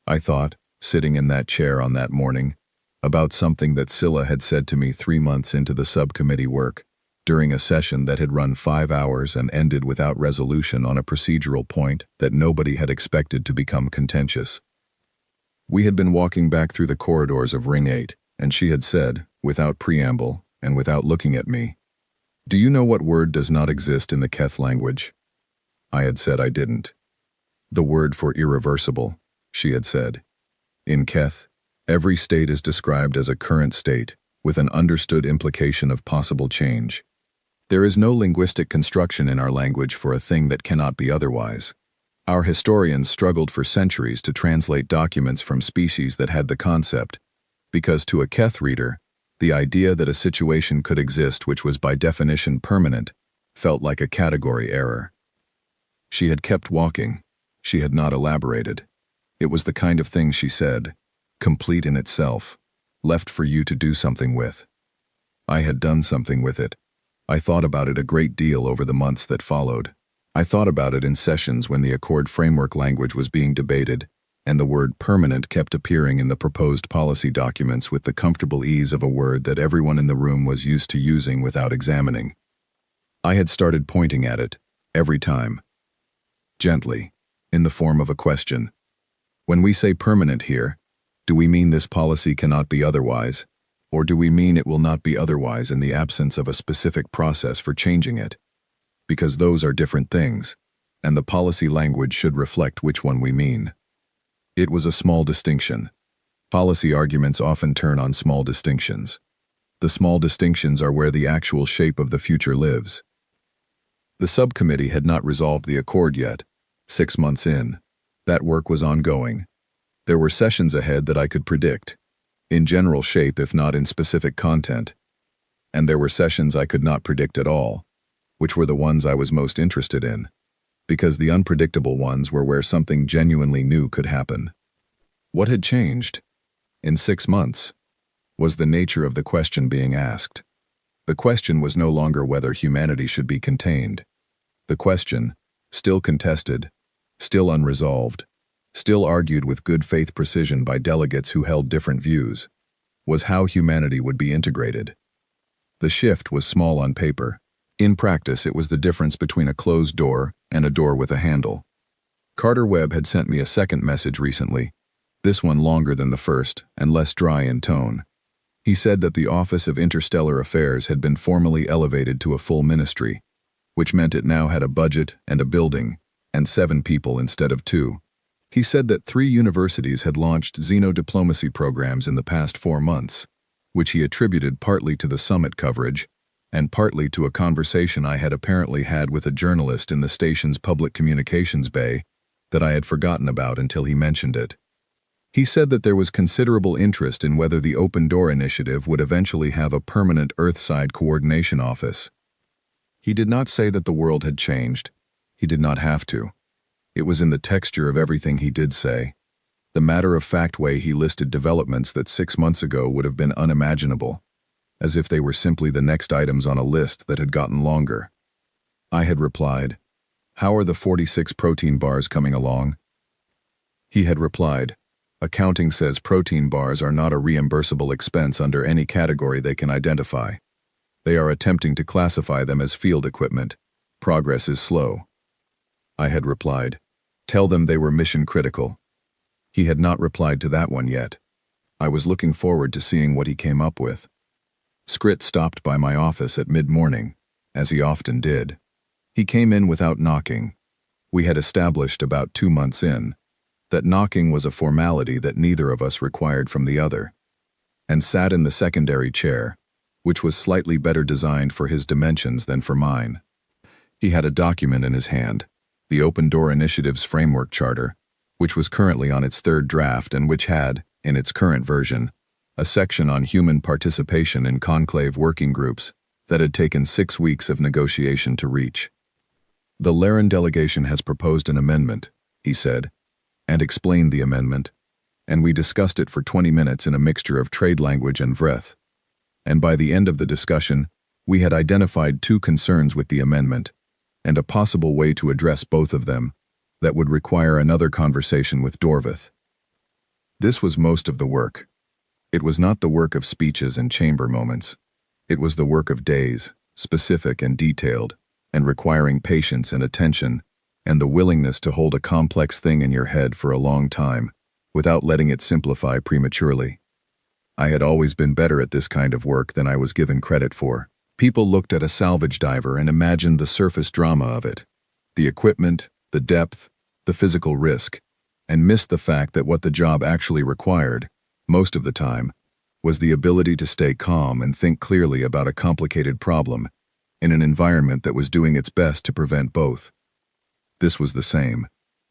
I thought, sitting in that chair on that morning, about something that Scylla had said to me 3 months into the subcommittee work, during a session that had run 5 hours and ended without resolution on a procedural point that nobody had expected to become contentious. We had been walking back through the corridors of Ring 8, and she had said, without preamble and without looking at me, "Do you know what word does not exist in the Keth language?" I had said I didn't. "The word for irreversible," she had said. "In Keth, every state is described as a current state, with an understood implication of possible change. There is no linguistic construction in our language for a thing that cannot be otherwise. Our historians struggled for centuries to translate documents from species that had the concept, because to a Keth reader, the idea that a situation could exist which was by definition permanent felt like a category error." She had kept walking. She had not elaborated. It was the kind of thing, she said, complete in itself, left for you to do something with. I had done something with it. I thought about it a great deal over the months that followed. I thought about it in sessions when the Accord framework language was being debated, and the word permanent kept appearing in the proposed policy documents with the comfortable ease of a word that everyone in the room was used to using without examining. I had started pointing at it, every time. Gently, in the form of a question. When we say permanent here, do we mean this policy cannot be otherwise, or do we mean it will not be otherwise in the absence of a specific process for changing it? Because those are different things, and the policy language should reflect which one we mean. It was a small distinction. Policy arguments often turn on small distinctions. The small distinctions are where the actual shape of the future lives. The subcommittee had not resolved the Accord yet. 6 months in, that work was ongoing. There were sessions ahead that I could predict, in general shape if not in specific content, and there were sessions I could not predict at all, which were the ones I was most interested in, because the unpredictable ones were where something genuinely new could happen. What had changed? In 6 months, was the nature of the question being asked. The question was no longer whether humanity should be contained. The question, still contested, still unresolved, still argued with good faith precision by delegates who held different views, was how humanity would be integrated. The shift was small on paper. In practice, it was the difference between a closed door and a door with a handle. Carter Webb had sent me a second message recently, this one longer than the first and less dry in tone. He said that the Office of Interstellar Affairs had been formally elevated to a full ministry, which meant it now had a budget and a building, and 7 people instead of 2. He said that 3 universities had launched xenodiplomacy programs in the past 4 months, which he attributed partly to the summit coverage and partly to a conversation I had apparently had with a journalist in the station's public communications bay that I had forgotten about until he mentioned it. He said that there was considerable interest in whether the Open Door Initiative would eventually have a permanent Earthside coordination office. He did not say that the world had changed. He did not have to. It was in the texture of everything he did say, the matter-of-fact way he listed developments that 6 months ago would have been unimaginable, as if they were simply the next items on a list that had gotten longer. I had replied, "How are the 46 protein bars coming along?" He had replied, "Accounting says protein bars are not a reimbursable expense under any category they can identify. They are attempting to classify them as field equipment. Progress is slow." I had replied, "Tell them they were mission critical." He had not replied to that one yet. I was looking forward to seeing what he came up with. Skrit stopped by my office at mid-morning, as he often did. He came in without knocking. We had established about 2 months in that knocking was a formality that neither of us required from the other. and sat in the secondary chair, which was slightly better designed for his dimensions than for mine. He had a document in his hand, the Open Door Initiative's Framework Charter, which was currently on its third draft and which had, in its current version, a section on human participation in conclave working groups that had taken 6 weeks of negotiation to reach. The Laren delegation has proposed an amendment, he said, and explained the amendment, and we discussed it for 20 minutes in a mixture of trade language and vreth. And by the end of the discussion, we had identified 2 concerns with the amendment, and a possible way to address both of them that would require another conversation with Dorvith. This was most of the work. It was not the work of speeches and chamber moments. It was the work of days, specific and detailed, and requiring patience and attention, and the willingness to hold a complex thing in your head for a long time, without letting it simplify prematurely. I had always been better at this kind of work than I was given credit for. People looked at a salvage diver and imagined the surface drama of it, the equipment, the depth, the physical risk, and missed the fact that what the job actually required, most of the time, was the ability to stay calm and think clearly about a complicated problem in an environment that was doing its best to prevent both. This was the same.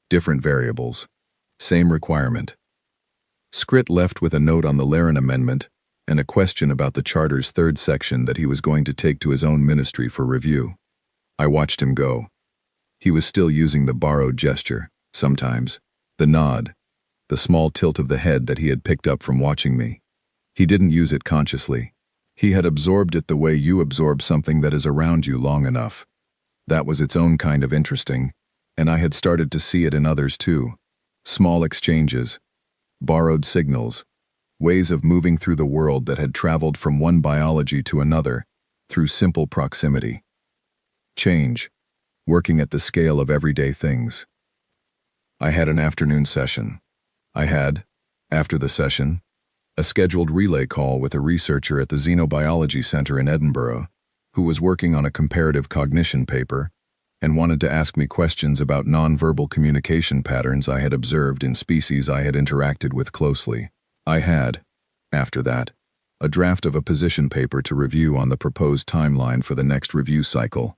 Different variables. Same requirement. Skrit left with a note on the Laren amendment and a question about the Charter's third section that he was going to take to his own ministry for review. I watched him go. He was still using the borrowed gesture, sometimes, the nod, the small tilt of the head that he had picked up from watching me. He didn't use it consciously. He had absorbed it the way you absorb something that is around you long enough. That was its own kind of interesting, and I had started to see it in others too. Small exchanges, borrowed signals, ways of moving through the world that had traveled from one biology to another through simple proximity. Change, working at the scale of everyday things. I had an afternoon session. I had, after the session, a scheduled relay call with a researcher at the Xenobiology Center in Edinburgh who was working on a comparative cognition paper and wanted to ask me questions about nonverbal communication patterns I had observed in species I had interacted with closely. I had, after that, a draft of a position paper to review on the proposed timeline for the next review cycle,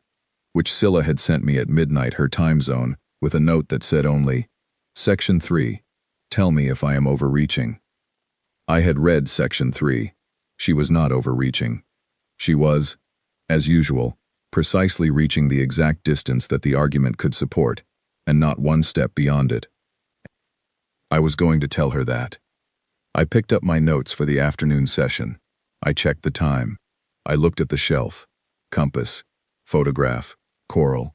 which Scylla had sent me at midnight her time zone with a note that said only, Section 3, tell me if I am overreaching. I had read Section 3. She was not overreaching. She was, as usual, precisely reaching the exact distance that the argument could support, and not one step beyond it. I was going to tell her that. I picked up my notes for the afternoon session. I checked the time. I looked at the shelf, compass, photograph, coral,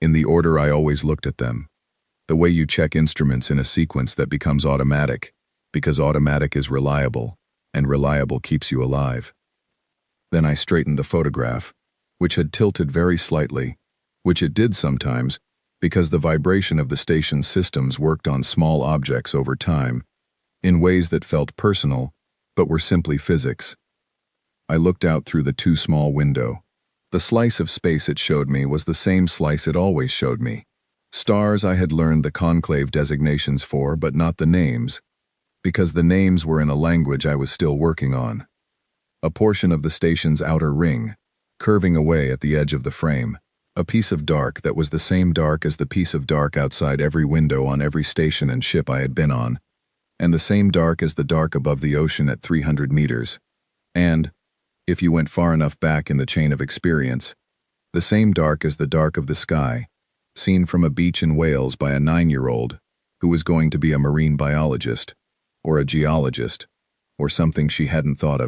in the order I always looked at them. The way you check instruments in a sequence that becomes automatic, because automatic is reliable, and reliable keeps you alive. Then I straightened the photograph, which had tilted very slightly, which it did sometimes, because the vibration of the station's systems worked on small objects over time, in ways that felt personal, but were simply physics. I looked out through the too small window. The slice of space it showed me was the same slice it always showed me. Stars I had learned the conclave designations for, but not the names, because the names were in a language I was still working on. A portion of the station's outer ring, curving away at the edge of the frame, a piece of dark that was the same dark as the piece of dark outside every window on every station and ship I had been on, and the same dark as the dark above the ocean at 300 meters, and, if you went far enough back in the chain of experience, the same dark as the dark of the sky, seen from a beach in Wales by a 9-year-old who was going to be a marine biologist, or a geologist, or something she hadn't thought of